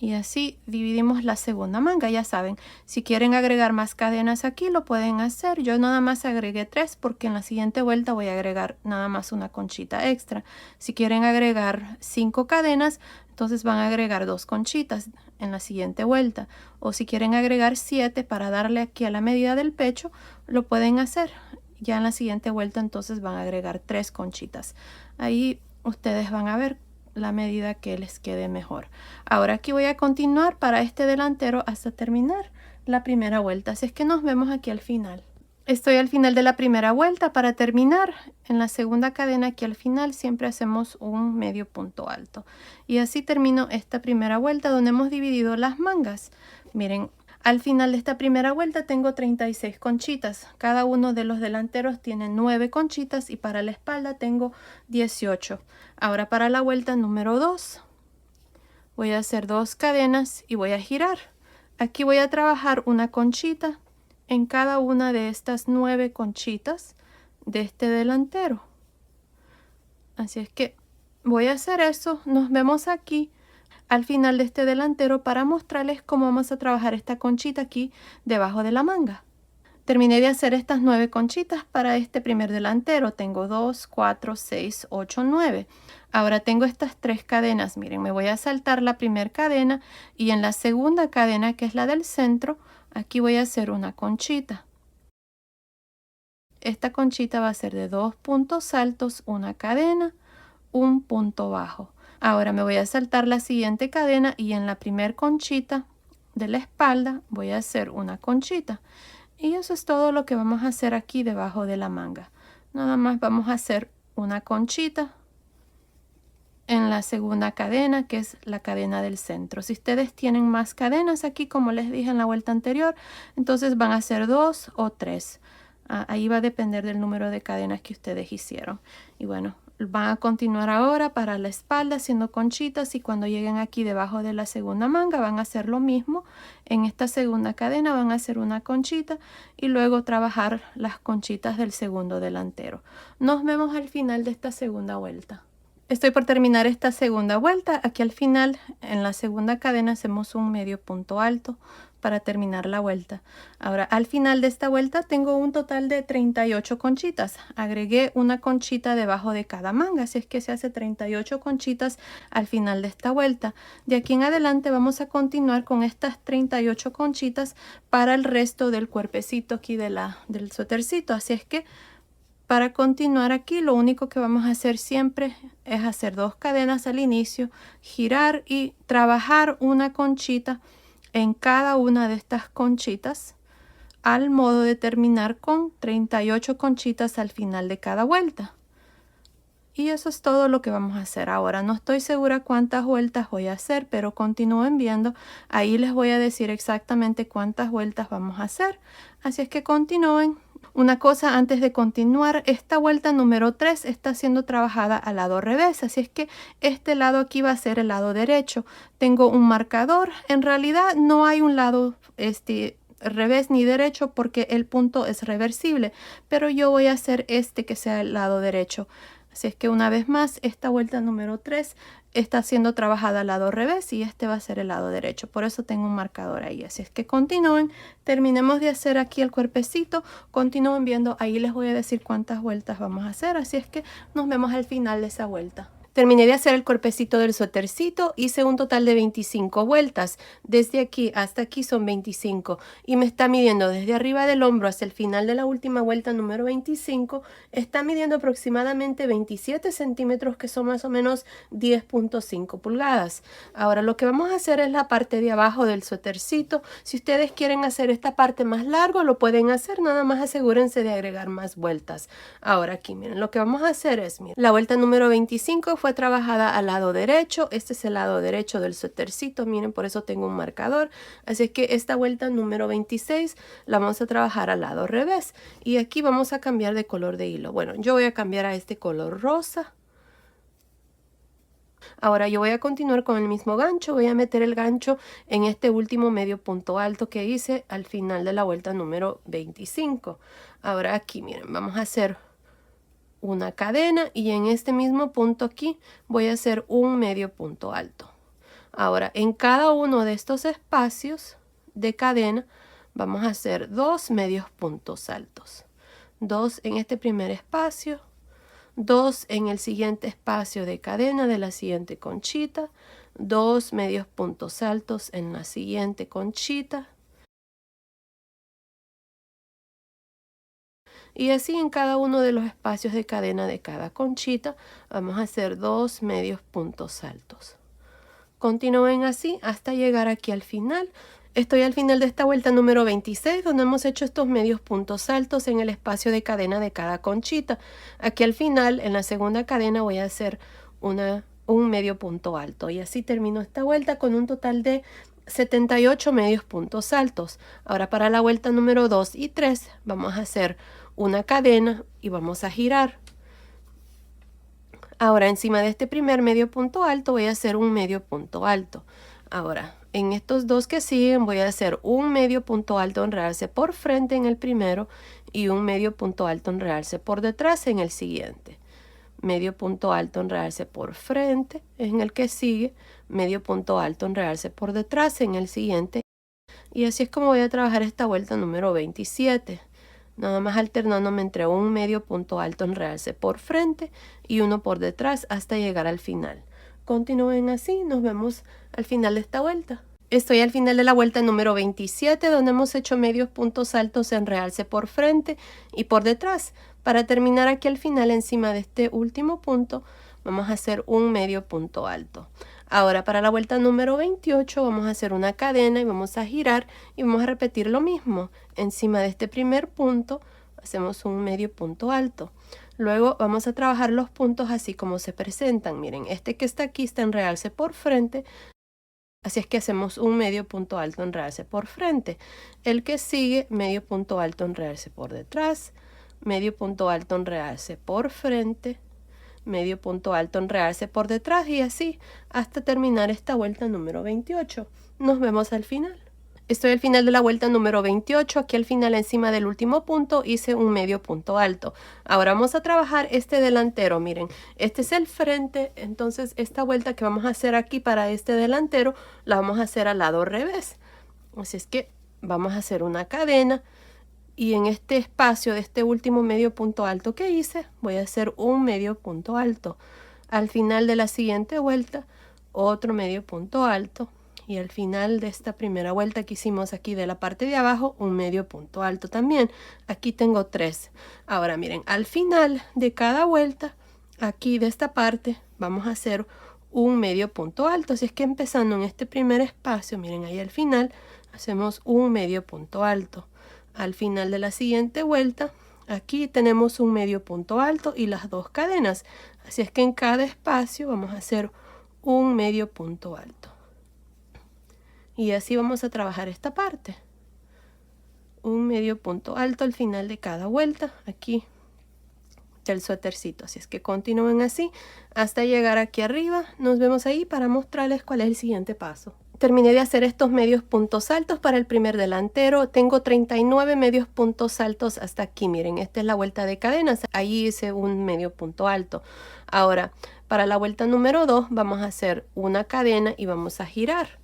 Y así dividimos la segunda manga. Ya saben, si quieren agregar más cadenas aquí, lo pueden hacer. Yo nada más agregué 3 porque en la siguiente vuelta voy a agregar nada más una conchita extra. Si quieren agregar 5 cadenas, entonces van a agregar 2 conchitas en la siguiente vuelta. O si quieren agregar 7 para darle aquí a la medida del pecho, lo pueden hacer. Ya en la siguiente vuelta entonces van a agregar 3 conchitas. Ahí ustedes van a ver la medida que les quede mejor. Ahora aquí voy a continuar para este delantero hasta terminar la primera vuelta. Así es que nos vemos aquí al final. Estoy al final de la primera vuelta. Para terminar, en la segunda cadena aquí al final siempre hacemos un medio punto alto. Y así termino esta primera vuelta donde hemos dividido las mangas. Miren, al final de esta primera vuelta tengo 36 conchitas. Cada uno de los delanteros tiene 9 conchitas y para la espalda tengo 18. Ahora para la vuelta número 2 voy a hacer 2 cadenas y voy a girar. Aquí voy a trabajar una conchita en cada una de estas 9 conchitas de este delantero. Así es que voy a hacer eso. Nos vemos aquí al final de este delantero para mostrarles cómo vamos a trabajar esta conchita aquí debajo de la manga. Terminé de hacer estas 9 conchitas para este primer delantero. Tengo 2, 4, 6, 8, 9. Ahora tengo estas 3 cadenas. Miren, me voy a saltar la primera cadena y en la segunda cadena, que es la del centro, aquí voy a hacer una conchita. Esta conchita va a ser de 2 puntos altos, una cadena, un punto bajo. Ahora me voy a saltar la siguiente cadena y en la primer conchita de la espalda voy a hacer una conchita. Y eso es todo lo que vamos a hacer aquí debajo de la manga. Nada más vamos a hacer una conchita en la segunda cadena, que es la cadena del centro. Si ustedes tienen más cadenas aquí, como les dije en la vuelta anterior, entonces van a ser 2 o 3. Ahí va a depender del número de cadenas que ustedes hicieron. Y bueno, van a continuar ahora para la espalda haciendo conchitas, y cuando lleguen aquí debajo de la segunda manga van a hacer lo mismo. En esta segunda cadena van a hacer una conchita y luego trabajar las conchitas del segundo delantero. Nos vemos al final de esta segunda vuelta. Estoy por terminar esta segunda vuelta. Aquí al final, en la segunda cadena, hacemos un medio punto alto para terminar la vuelta. Ahora, al final de esta vuelta tengo un total de 38 conchitas. Agregué una conchita debajo de cada manga, así es que se hace 38 conchitas al final de esta vuelta. De aquí en adelante vamos a continuar con estas 38 conchitas para el resto del cuerpecito aquí del suétercito. Así es que para continuar aquí, lo único que vamos a hacer siempre es hacer 2 cadenas al inicio, girar y trabajar una conchita en cada una de estas conchitas, al modo de terminar con 38 conchitas al final de cada vuelta. Y eso es todo lo que vamos a hacer ahora. No estoy segura cuántas vueltas voy a hacer, pero continúen viendo. Ahí les voy a decir exactamente cuántas vueltas vamos a hacer. Así es que continúen. Una cosa antes de continuar, esta vuelta número 3 está siendo trabajada al lado revés, así es que este lado aquí va a ser el lado derecho. Tengo un marcador, en realidad no hay un lado revés ni derecho porque el punto es reversible, pero yo voy a hacer que sea el lado derecho. Así es que una vez más, esta vuelta número 3 está siendo trabajada al lado revés y este va a ser el lado derecho. Por eso tengo un marcador ahí. Así es que continúen, terminemos de hacer aquí el cuerpecito, continúen viendo, ahí les voy a decir cuántas vueltas vamos a hacer. Así es que nos vemos al final de esa vuelta. Terminé de hacer el cuerpecito del suétercito, hice un total de 25 vueltas. Desde aquí hasta aquí son 25 y me está midiendo desde arriba del hombro hasta el final de la última vuelta número 25. Está midiendo aproximadamente 27 centímetros, que son más o menos 10.5 pulgadas. Ahora lo que vamos a hacer es la parte de abajo del suétercito. Si ustedes quieren hacer esta parte más largo, lo pueden hacer, nada más asegúrense de agregar más vueltas. Ahora aquí, miren, lo que vamos a hacer es, miren, la vuelta número 25 fue trabajada al lado derecho. Este es el lado derecho del suétercito, miren, por eso tengo un marcador. Así es que esta vuelta número 26 la vamos a trabajar al lado revés. Y aquí vamos a cambiar de color de hilo. Bueno, yo voy a cambiar a este color rosa. Ahora yo voy a continuar con el mismo gancho, voy a meter el gancho en este último medio punto alto que hice al final de la vuelta número 25. Ahora aquí, miren, vamos a hacer una cadena y en este mismo punto aquí voy a hacer un medio punto alto. Ahora en cada uno de estos espacios de cadena vamos a hacer 2 medios puntos altos. 2 en este primer espacio, 2 en el siguiente espacio de cadena de la siguiente conchita, 2 medios puntos altos en la siguiente conchita. Y así en cada uno de los espacios de cadena de cada conchita vamos a hacer 2 medios puntos altos. Continúen así hasta llegar aquí al final. Estoy al final de esta vuelta número 26, donde hemos hecho estos medios puntos altos en el espacio de cadena de cada conchita. Aquí al final, en la segunda cadena, voy a hacer un medio punto alto. Y así termino esta vuelta con un total de 78 medios puntos altos. Ahora para la vuelta número 2 y 3 vamos a hacer una cadena y vamos a girar. Ahora encima de este primer medio punto alto voy a hacer un medio punto alto. Ahora en estos dos que siguen voy a hacer un medio punto alto en realce por frente en el primero y un medio punto alto en realce por detrás en el siguiente. Medio punto alto en realce por frente en el que sigue, medio punto alto en realce por detrás en el siguiente. Y así es como voy a trabajar esta vuelta número 27. Nada más alternándome entre un medio punto alto en realce por frente y uno por detrás hasta llegar al final. Continúen así, nos vemos al final de esta vuelta. Estoy al final de la vuelta número 27, donde hemos hecho medios puntos altos en realce por frente y por detrás. Para terminar aquí al final, encima de este último punto, vamos a hacer un medio punto alto. Ahora para la vuelta número 28 vamos a hacer una cadena y vamos a girar y vamos a repetir lo mismo. Encima de este primer punto hacemos un medio punto alto. Luego vamos a trabajar los puntos así como se presentan. Miren, este que está aquí está en realce por frente. Así es que hacemos un medio punto alto en realce por frente. El que sigue, medio punto alto en realce por detrás. Medio punto alto en realce por frente. Medio punto alto en realce por detrás y así hasta terminar esta vuelta número 28. Nos vemos al final. Estoy al final de la vuelta número 28. Aquí al final encima del último punto hice un medio punto alto. Ahora vamos a trabajar este delantero. Miren, este es el frente. Entonces esta vuelta que vamos a hacer aquí para este delantero la vamos a hacer al lado revés. Así es que vamos a hacer una cadena. Y en este espacio de este último medio punto alto que hice, voy a hacer un medio punto alto. Al final de la siguiente vuelta, otro medio punto alto. Y al final de esta primera vuelta que hicimos aquí de la parte de abajo, un medio punto alto también. Aquí tengo 3. Ahora miren, al final de cada vuelta, aquí de esta parte, vamos a hacer un medio punto alto. Así es que empezando en este primer espacio, miren ahí al final, hacemos un medio punto alto. Al final de la siguiente vuelta Aquí tenemos un medio punto alto y las dos cadenas. Así es que en cada espacio vamos a hacer un medio punto alto. Y así vamos a trabajar esta parte. Un medio punto alto al final de cada vuelta aquí del suétercito. Así es que continúen así hasta llegar aquí arriba. Nos vemos ahí para mostrarles cuál es el siguiente paso. Terminé de hacer estos medios puntos altos para el primer delantero. Tengo 39 medios puntos altos hasta aquí. Miren, esta es la vuelta de cadenas. Ahí hice un medio punto alto. Ahora, para la vuelta número 2 vamos a hacer una cadena y vamos a girar.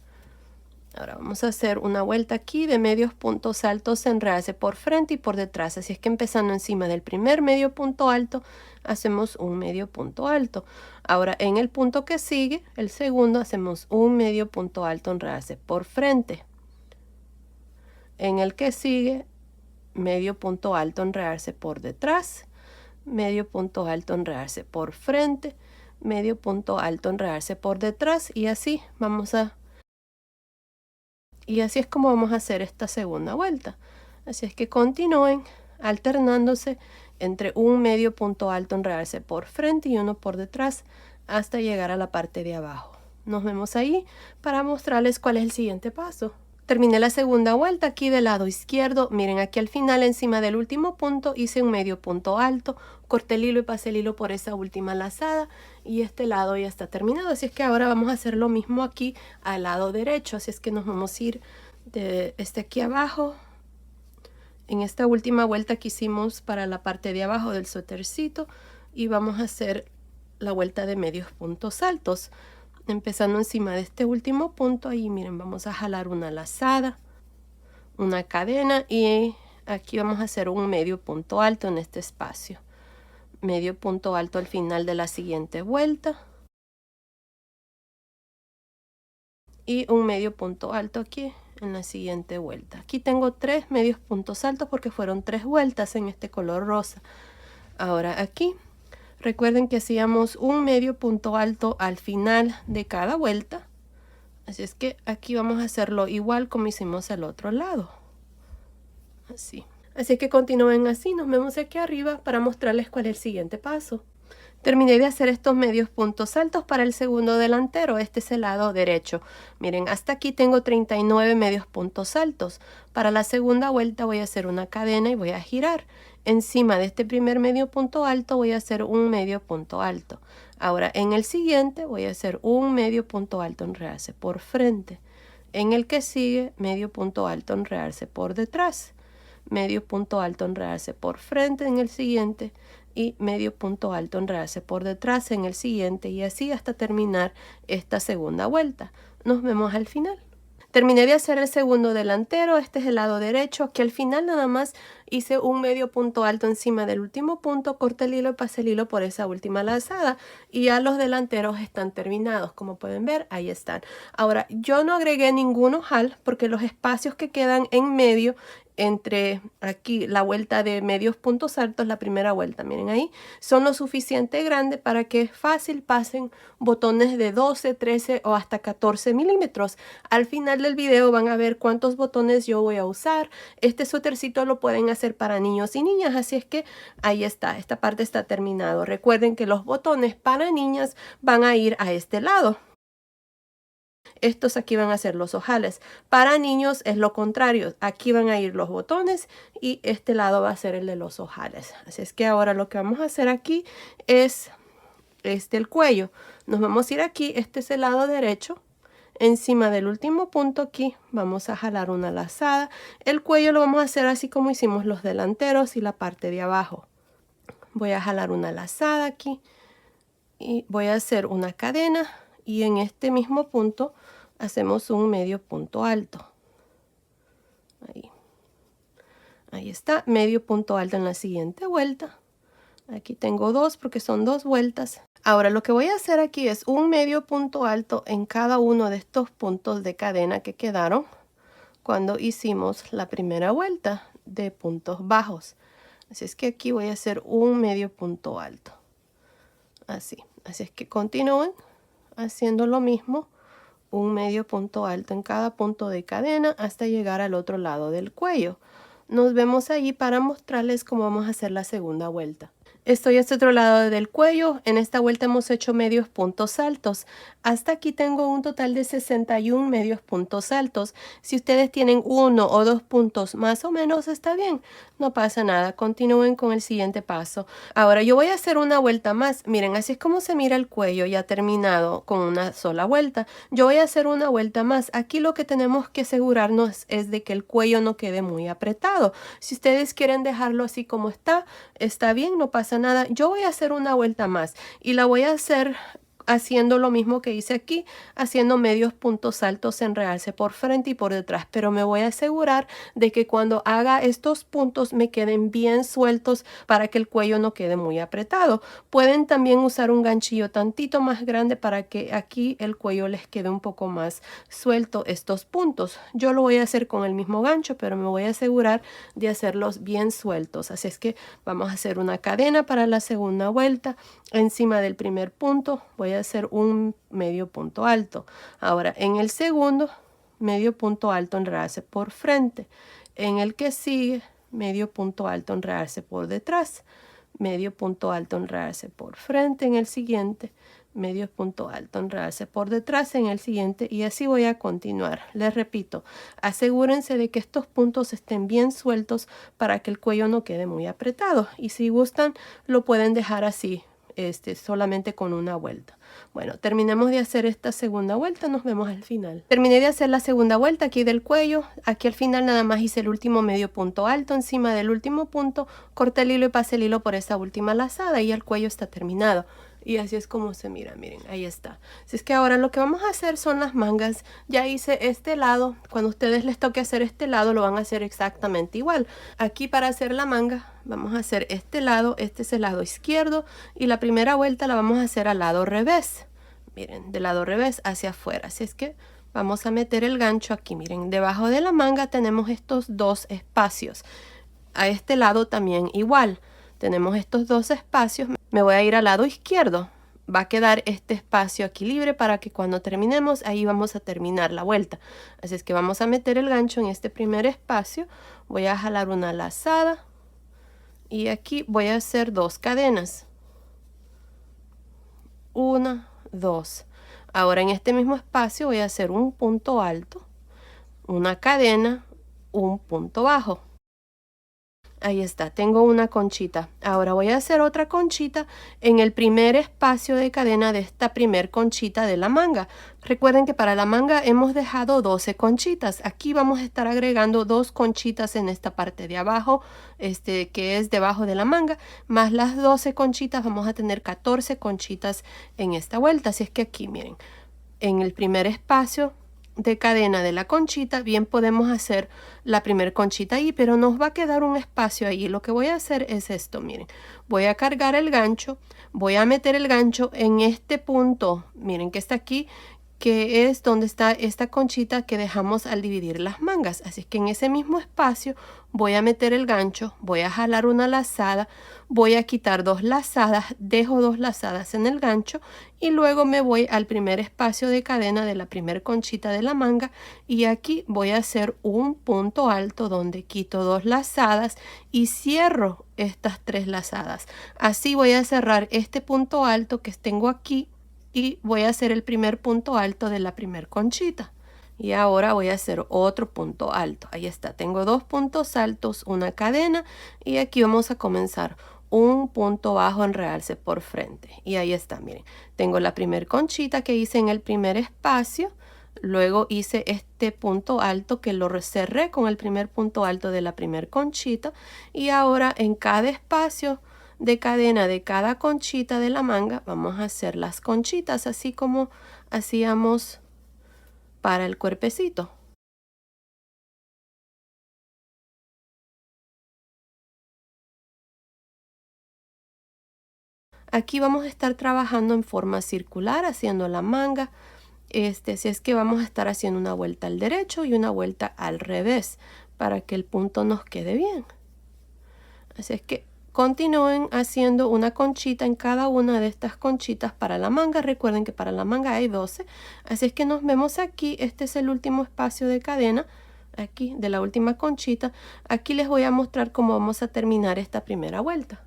Ahora vamos a hacer una vuelta aquí de medios puntos altos, enredarse por frente y por detrás. Así es que empezando encima del primer medio punto alto, hacemos un medio punto alto. Ahora en el punto que sigue, el segundo, hacemos un medio punto alto, enredarse por frente. En el que sigue, medio punto alto, enredarse por detrás. Medio punto alto, enredarse por frente. Medio punto alto, enredarse por detrás. Y así así es como vamos a hacer esta segunda vuelta. Así es que continúen alternándose entre un medio punto alto, enredarse por frente y uno por detrás hasta llegar a la parte de abajo. Nos vemos ahí para mostrarles cuál es el siguiente paso. Terminé la segunda vuelta aquí del lado izquierdo. Miren, aquí al final encima del último punto hice un medio punto alto, corté el hilo y pasé el hilo por esa última lazada y este lado ya está terminado. Así es que ahora vamos a hacer lo mismo aquí al lado derecho. Así es que nos vamos a ir de aquí abajo. En esta última vuelta que hicimos para la parte de abajo del suétercito y vamos a hacer la vuelta de medios puntos altos. Empezando encima de este último punto, ahí miren, vamos a jalar una lazada, una cadena y aquí vamos a hacer un medio punto alto en este espacio. Medio punto alto al final de la siguiente vuelta. Y un medio punto alto aquí en la siguiente vuelta. Aquí tengo 3 medios puntos altos porque fueron 3 vueltas en este color rosa. Ahora aquí. Recuerden que hacíamos un medio punto alto al final de cada vuelta. Así es que aquí vamos a hacerlo igual como hicimos al otro lado. Así. Así que continúen así. Nos vemos aquí arriba para mostrarles cuál es el siguiente paso. Terminé de hacer estos medios puntos altos para el segundo delantero. Este es el lado derecho. Miren, hasta aquí tengo 39 medios puntos altos. Para la segunda vuelta voy a hacer una cadena y voy a girar. Encima de este primer medio punto alto voy a hacer un medio punto alto. Ahora en el siguiente voy a hacer un medio punto alto, enredarse por frente. En el que sigue, medio punto alto, enredarse por detrás. Medio punto alto, enredarse por frente en el siguiente. Y medio punto alto, enredarse por detrás en el siguiente y así hasta terminar esta segunda vuelta. Nos vemos al final. Terminé de hacer el segundo delantero, este es el lado derecho, que al final nada más hice un medio punto alto encima del último punto, corté el hilo y pasé el hilo por esa última lazada y ya los delanteros están terminados, como pueden ver, ahí están. Ahora, yo no agregué ningún ojal porque los espacios que quedan en medio entre aquí la vuelta de medios puntos altos, la primera vuelta, miren ahí, son lo suficiente grande para que fácil pasen botones de 12, 13 o hasta 14 milímetros. Al final del video van a ver cuántos botones yo voy a usar. Este suétercito lo pueden hacer para niños y niñas, así es que ahí está, esta parte está terminado. Recuerden que los botones para niñas van a ir a este lado. Estos aquí van a ser los ojales. Para niños es lo contrario. Aquí van a ir los botones y este lado va a ser el de los ojales. Así es que ahora lo que vamos a hacer aquí es el cuello. Nos vamos a ir aquí. Este es el lado derecho. Encima del último punto aquí vamos a jalar una lazada. El cuello lo vamos a hacer así como hicimos los delanteros y la parte de abajo. Voy a jalar una lazada aquí y voy a hacer una cadena y en este mismo punto hacemos un medio punto alto. Ahí está, medio punto alto en la siguiente vuelta. Aquí tengo 2 porque son 2 vueltas. Ahora lo que voy a hacer aquí es un medio punto alto en cada uno de estos puntos de cadena que quedaron cuando hicimos la primera vuelta de puntos bajos. Así es que aquí voy a hacer un medio punto alto. Así es que continúen haciendo lo mismo. Un medio punto alto en cada punto de cadena hasta llegar al otro lado del cuello. Nos vemos allí para mostrarles cómo vamos a hacer la segunda vuelta. Estoy a este otro lado del cuello. En esta vuelta hemos hecho medios puntos altos. Hasta aquí tengo un total de 61 medios puntos altos. Si ustedes tienen 1 o 2 puntos más o menos, está bien. No pasa nada. Continúen con el siguiente paso. Ahora yo voy a hacer una vuelta más. Miren, así es como se mira el cuello ya terminado con una sola vuelta. Yo voy a hacer una vuelta más. Aquí lo que tenemos que asegurarnos es de que el cuello no quede muy apretado. Si ustedes quieren dejarlo así como está bien, no pasa nada. Yo voy a hacer una vuelta más y la voy a hacer haciendo lo mismo que hice aquí, haciendo medios puntos altos en realce por frente y por detrás, pero me voy a asegurar de que cuando haga estos puntos me queden bien sueltos para que el cuello no quede muy apretado. Pueden también usar un ganchillo tantito más grande para que aquí el cuello les quede un poco más suelto estos puntos. Yo lo voy a hacer con el mismo gancho, pero me voy a asegurar de hacerlos bien sueltos. Así es que vamos a hacer una cadena para la segunda vuelta. Encima del primer punto voy a hacer un medio punto alto. Ahora en el segundo, medio punto alto en realce por frente. En el que sigue, medio punto alto en realce por detrás. Medio punto alto en realce por frente en el siguiente. Medio punto alto en realce por detrás en el siguiente, y así voy a continuar. Les repito, asegúrense de que estos puntos estén bien sueltos para que el cuello no quede muy apretado, y si gustan lo pueden dejar así, solamente con una vuelta. Bueno, terminemos de hacer esta segunda vuelta, nos vemos al final. Terminé de hacer la segunda vuelta aquí del cuello. Aquí al final nada más hice el último medio punto alto. Encima del último punto corté el hilo y pasé el hilo por esa última lazada y el cuello está terminado. Y así es como se mira, miren, ahí está. Así es que ahora lo que vamos a hacer son las mangas. Ya hice este lado. Cuando a ustedes les toque hacer este lado, lo van a hacer exactamente igual. Aquí para hacer la manga, vamos a hacer este lado. Este es el lado izquierdo. Y la primera vuelta la vamos a hacer al lado revés. Miren, del lado revés hacia afuera. Así es que vamos a meter el gancho aquí. Miren, debajo de la manga tenemos estos dos espacios. A este lado también igual. Tenemos estos dos espacios. Me voy a ir al lado izquierdo. Va a quedar este espacio aquí libre para que cuando terminemos, ahí vamos a terminar la vuelta. Así es que vamos a meter el gancho en este primer espacio. Voy a jalar una lazada. Y aquí voy a hacer 2 cadenas. 1, 2. Ahora en este mismo espacio voy a hacer un punto alto, una cadena, un punto bajo. Ahí está, tengo una conchita. Ahora voy a hacer otra conchita en el primer espacio de cadena de esta primer conchita de la manga. Recuerden que para la manga hemos dejado 12 conchitas. Aquí vamos a estar agregando 2 conchitas en esta parte de abajo, que es debajo de la manga, más las 12 conchitas, vamos a tener 14 conchitas en esta vuelta. Así es que aquí, miren, en el primer espacio de cadena de la conchita, bien podemos hacer la primer conchita ahí, pero nos va a quedar un espacio ahí. Lo que voy a hacer es esto, miren, voy a cargar el gancho, voy a meter el gancho en este punto, miren que está aquí, que es donde está esta conchita que dejamos al dividir las mangas. Así que en ese mismo espacio voy a meter el gancho, voy a jalar una lazada, voy a quitar 2 lazadas, dejo 2 lazadas en el gancho y luego me voy al primer espacio de cadena de la primer conchita de la manga, y aquí voy a hacer un punto alto donde quito 2 lazadas y cierro estas 3 lazadas. Así voy a cerrar este punto alto que tengo aquí y voy a hacer el primer punto alto de la primer conchita. Y ahora voy a hacer otro punto alto. Ahí está, tengo 2 puntos altos, una cadena, y aquí vamos a comenzar un punto bajo en realce por frente. Y ahí está, miren, tengo la primer conchita que hice en el primer espacio, luego hice este punto alto que lo cerré con el primer punto alto de la primer conchita, y ahora en cada espacio de cadena de cada conchita de la manga vamos a hacer las conchitas así como hacíamos para el cuerpecito. Aquí vamos a estar trabajando en forma circular haciendo la manga. Así es que vamos a estar haciendo una vuelta al derecho y una vuelta al revés para que el punto nos quede bien. Así es que continúen haciendo una conchita en cada una de estas conchitas para la manga. Recuerden que para la manga hay 12. Así es que nos vemos aquí. Este es el último espacio de cadena. aquí de la última conchita. Aquí les voy a mostrar cómo vamos a terminar esta primera vuelta.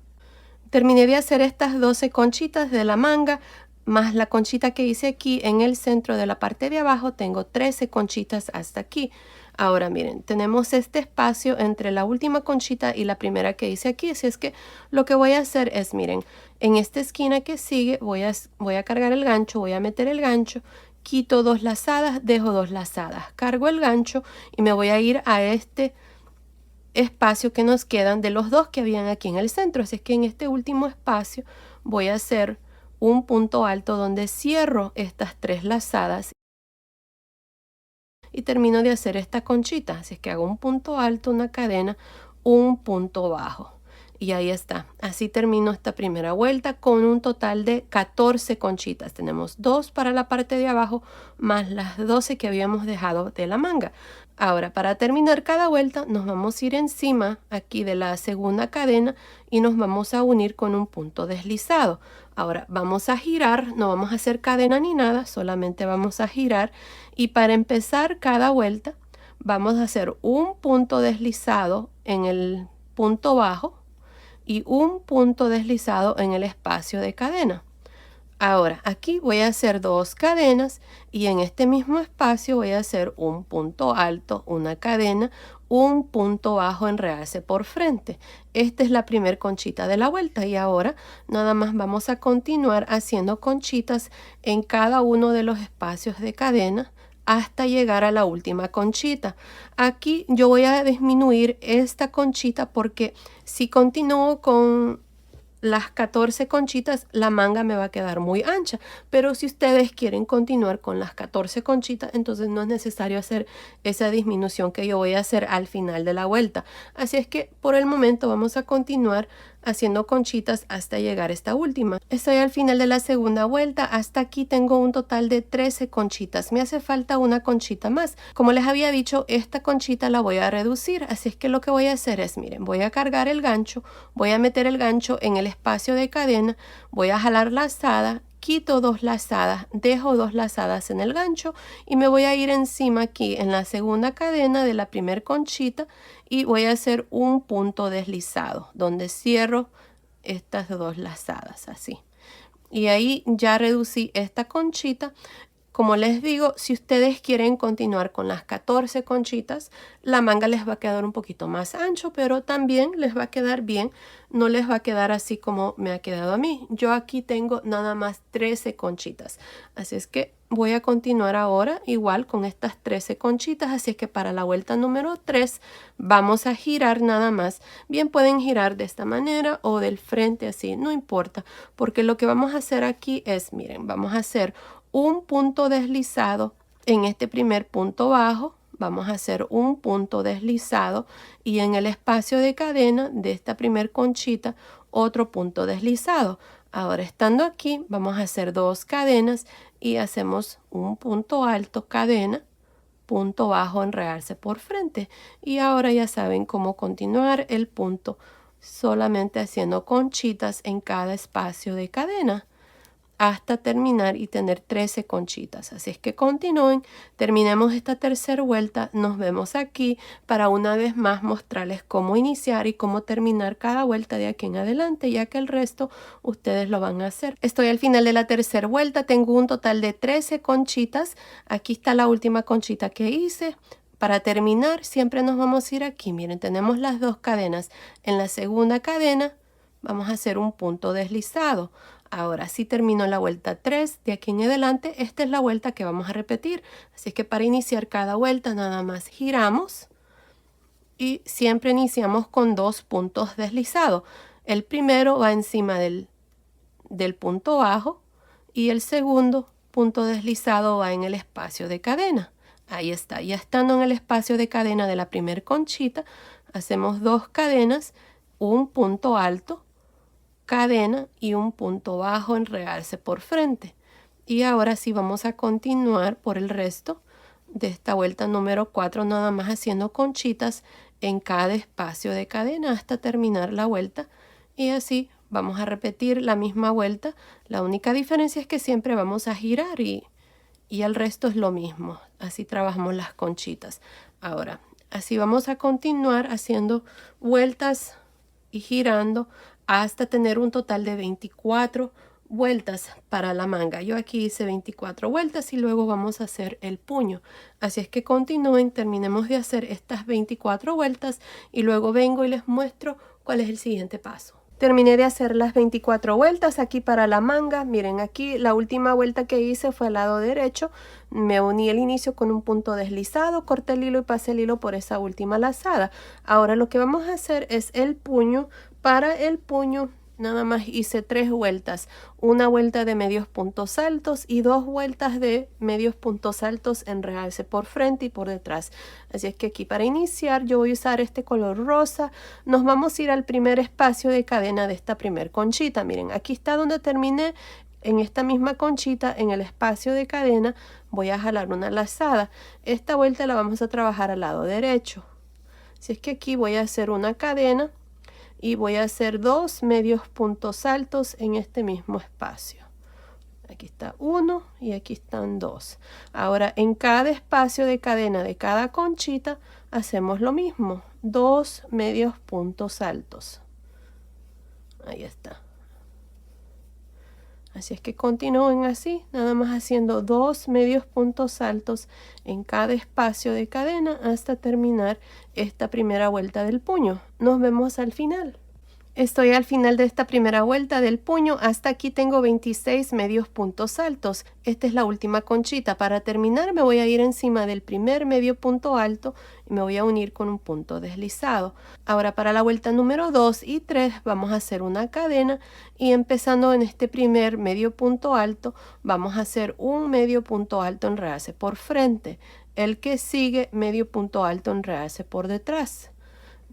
Terminé de hacer estas 12 conchitas de la manga, más la conchita que hice aquí en el centro de la parte de abajo. Tengo 13 conchitas hasta aquí. Ahora miren, tenemos este espacio entre la última conchita y la primera que hice aquí. Así es que lo que voy a hacer es, miren, en esta esquina que sigue voy a cargar el gancho, voy a meter el gancho, quito 2 lazadas, dejo 2 lazadas, cargo el gancho y me voy a ir a este espacio que nos quedan de los 2 que habían aquí en el centro. Así es que en este último espacio voy a hacer un punto alto donde cierro estas 3 lazadas y termino de hacer esta conchita. Así es que hago un punto alto, una cadena, un punto bajo. Y ahí está. Así termino esta primera vuelta con un total de 14 conchitas. Tenemos 2 para la parte de abajo más las 12 que habíamos dejado de la manga. Ahora, para terminar cada vuelta, nos vamos a ir encima aquí de la segunda cadena y nos vamos a unir con un punto deslizado. Ahora, vamos a girar, no vamos a hacer cadena ni nada, solamente vamos a girar. Y para empezar cada vuelta, vamos a hacer un punto deslizado en el punto bajo y un punto deslizado en el espacio de cadena. Ahora aquí voy a hacer 2 cadenas y en este mismo espacio voy a hacer un punto alto, una cadena, un punto bajo en realce por frente. Esta es la primera conchita de la vuelta y ahora nada más vamos a continuar haciendo conchitas en cada uno de los espacios de cadena hasta llegar a la última conchita. Aquí yo voy a disminuir esta conchita porque si continúo con las 14 conchitas, la manga me va a quedar muy ancha, pero si ustedes quieren continuar con las 14 conchitas, entonces no es necesario hacer esa disminución que yo voy a hacer al final de la vuelta. Así es que por el momento vamos a continuar haciendo conchitas hasta llegar a esta última. Estoy al final de la segunda vuelta. Hasta aquí tengo un total de 13 conchitas. Me hace falta una conchita más. Como les había dicho, esta conchita la voy a reducir, así es que lo que voy a hacer es, miren, voy a cargar el gancho, voy a meter el gancho en el espacio de cadena, voy a jalar lazada, quito 2 lazadas, dejo 2 lazadas en el gancho y me voy a ir encima aquí en la segunda cadena de la primera conchita y voy a hacer un punto deslizado donde cierro estas 2 lazadas así. Y ahí ya reducí esta conchita. Como les digo, si ustedes quieren continuar con las 14 conchitas, la manga les va a quedar un poquito más ancho, pero también les va a quedar bien. No les va a quedar así como me ha quedado a mí. Yo aquí tengo nada más 13 conchitas. Así es que voy a continuar ahora igual con estas 13 conchitas. Así es que para la vuelta número 3 vamos a girar nada más. Bien pueden girar de esta manera o del frente así, no importa. Porque lo que vamos a hacer aquí es, miren, vamos a hacer un punto deslizado en este primer punto bajo, vamos a hacer un punto deslizado y en el espacio de cadena de esta primer conchita otro punto deslizado. Ahora estando aquí vamos a hacer 2 cadenas y hacemos un punto alto, cadena, punto bajo en realce por frente. Y ahora ya saben cómo continuar el punto, solamente haciendo conchitas en cada espacio de cadena hasta terminar y tener 13 conchitas. Así es que continúen, terminemos esta tercera vuelta, nos vemos aquí para una vez más mostrarles cómo iniciar y cómo terminar cada vuelta de aquí en adelante, ya que el resto ustedes lo van a hacer. Estoy al final de la tercera vuelta, tengo un total de 13 conchitas, aquí está la última conchita que hice. Para terminar siempre nos vamos a ir aquí, miren, tenemos las 2 cadenas. En la segunda cadena vamos a hacer un punto deslizado. Ahora sí terminó la vuelta 3, de aquí en adelante esta es la vuelta que vamos a repetir. Así que para iniciar cada vuelta nada más giramos y siempre iniciamos con 2 puntos deslizados. El primero va encima del punto bajo y el segundo punto deslizado va en el espacio de cadena. Ahí está, ya estando en el espacio de cadena de la primera conchita, hacemos 2 cadenas, un punto alto, cadena y un punto bajo en realce por frente. Y ahora sí vamos a continuar por el resto de esta vuelta número 4, nada más haciendo conchitas en cada espacio de cadena hasta terminar la vuelta. Y así vamos a repetir la misma vuelta. La única diferencia es que siempre vamos a girar y el resto es lo mismo. Así trabajamos las conchitas. Ahora, Así vamos a continuar haciendo vueltas y girando hasta tener un total de 24 vueltas para la manga. Yo aquí hice 24 vueltas y luego vamos a hacer el puño. Así es que continúen, terminemos de hacer estas 24 vueltas y luego vengo y les muestro cuál es el siguiente paso. Terminé de hacer las 24 vueltas aquí para la manga. Miren, aquí la última vuelta que hice fue al lado derecho. Me uní el inicio con un punto deslizado, corté el hilo y pasé el hilo por esa última lazada. Ahora lo que vamos a hacer es el puño. Para el puño nada más hice 3 vueltas, una vuelta de medios puntos altos y 2 vueltas de medios puntos altos en realce por frente y por detrás. Así es que aquí para iniciar yo voy a usar este color rosa. Nos vamos a ir al primer espacio de cadena de esta primer conchita. Miren, aquí está donde terminé. En esta misma conchita, en el espacio de cadena, voy a jalar una lazada. Esta vuelta la vamos a trabajar al lado derecho. Así es que aquí voy a hacer una cadena y voy a hacer 2 medios puntos altos en este mismo espacio. Aquí está 1 y aquí están 2. Ahora en cada espacio de cadena de cada conchita hacemos lo mismo, 2 medios puntos altos. Ahí está. Así es que continúen así, nada más haciendo 2 medios puntos altos en cada espacio de cadena hasta terminar esta primera vuelta del puño. Nos vemos al final. Estoy al final de esta primera vuelta del puño. Hasta aquí tengo 26 medios puntos altos. Esta es la última conchita. Para terminar me voy a ir encima del primer medio punto alto y me voy a unir con un punto deslizado. Ahora para la vuelta número 2 y 3 vamos a hacer una cadena y empezando en este primer medio punto alto vamos a hacer un medio punto alto en realce por frente. El que sigue medio punto alto en realce por detrás.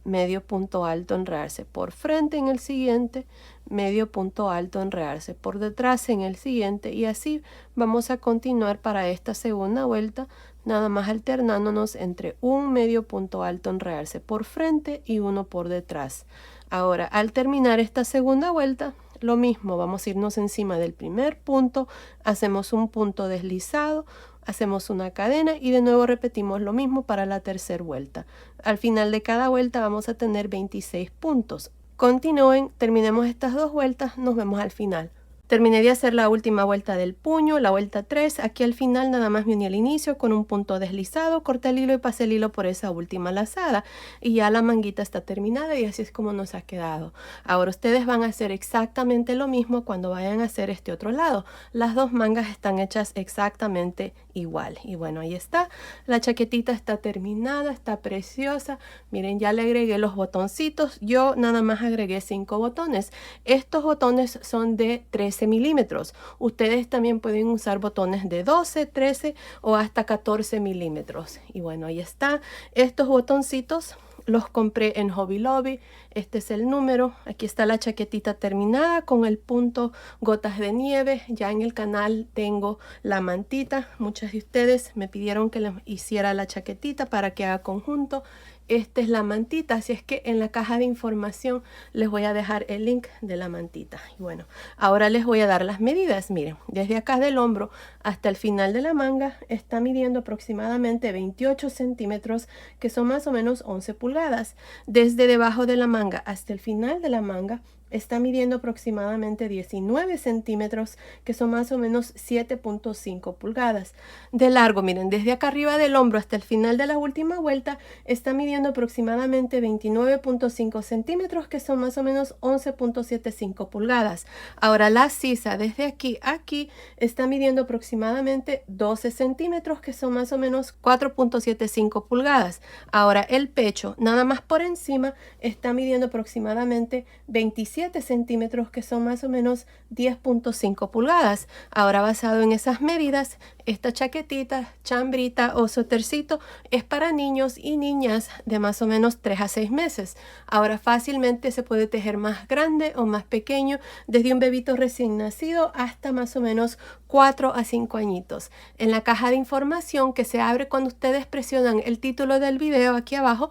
Medio punto alto en realce por frente en el siguiente, medio punto alto en realce por detrás en el siguiente y así vamos a continuar para esta segunda vuelta, nada más alternándonos entre un medio punto alto en realce por frente y uno por detrás. Ahora al terminar esta segunda vuelta, lo mismo, vamos a irnos encima del primer punto, hacemos un punto deslizado, hacemos una cadena y de nuevo repetimos lo mismo para la tercera vuelta. Al final de cada vuelta vamos a tener 26 puntos. Continúen, terminemos estas 2 vueltas, nos vemos al final. Terminé de hacer la última vuelta del puño, la vuelta 3. Aquí al final nada más me uní al inicio con un punto deslizado, corté el hilo y pasé el hilo por esa última lazada. Y ya la manguita está terminada y así es como nos ha quedado. Ahora ustedes van a hacer exactamente lo mismo cuando vayan a hacer este otro lado. Las 2 mangas están hechas exactamente igual. Y bueno, ahí está. La chaquetita está terminada, está preciosa. Miren, ya le agregué los botoncitos. Yo nada más agregué 5 botones. Estos botones son de 13 milímetros. Ustedes también pueden usar botones de 12, 13 o hasta 14 milímetros. Y bueno, ahí está. Estos botoncitos los compré en Hobby Lobby. Este es el número. Aquí está la chaquetita terminada con el punto gotas de nieve. Ya en el canal tengo la mantita. Muchas de ustedes me pidieron que les hiciera la chaquetita para que haga conjunto. Esta es la mantita, así es que en la caja de información les voy a dejar el link de la mantita. Y bueno, ahora les voy a dar las medidas. Miren, desde acá del hombro hasta el final de la manga está midiendo aproximadamente 28 centímetros, que son más o menos 11 pulgadas. Desde debajo de la manga hasta el final de la manga está midiendo aproximadamente 19 centímetros, que son más o menos 7.5 pulgadas. De largo, miren, desde acá arriba del hombro hasta el final de la última vuelta está midiendo aproximadamente 29.5 centímetros, que son más o menos 11.75 pulgadas. Ahora la sisa desde aquí a aquí está midiendo aproximadamente 12 centímetros, que son más o menos 4.75 pulgadas. Ahora el pecho, nada más por encima, está midiendo aproximadamente 27 centímetros, que son más o menos 10.5 pulgadas. Ahora basado en esas medidas, esta chaquetita, chambrita o suétercito es para niños y niñas de más o menos 3 a 6 meses. Ahora fácilmente se puede tejer más grande o más pequeño, desde un bebito recién nacido hasta más o menos 4 a 5 añitos. En la caja de información que se abre cuando ustedes presionan el título del video aquí abajo,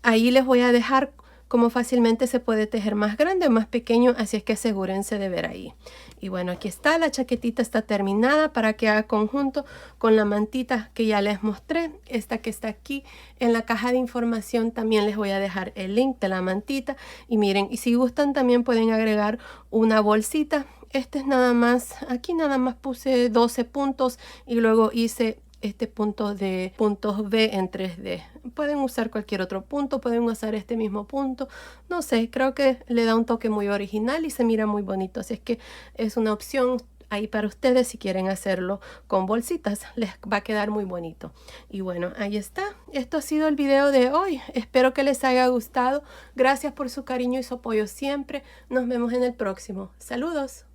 ahí les voy a dejar como fácilmente se puede tejer más grande o más pequeño, así es que asegúrense de ver ahí. Y bueno, aquí está, la chaquetita está terminada para que haga conjunto con la mantita que ya les mostré. Esta que está aquí en la caja de información también les voy a dejar el link de la mantita. Y miren, y si gustan también pueden agregar una bolsita. Este es nada más, aquí nada más puse 12 puntos y luego hice este punto de puntos B en 3D. Pueden usar cualquier otro punto, pueden usar este mismo punto. No sé, creo que le da un toque muy original y se mira muy bonito. Así es que es una opción ahí para ustedes si quieren hacerlo con bolsitas. Les va a quedar muy bonito. Y bueno, ahí está. Esto ha sido el video de hoy. Espero que les haya gustado. Gracias por su cariño y su apoyo siempre. Nos vemos en el próximo. Saludos.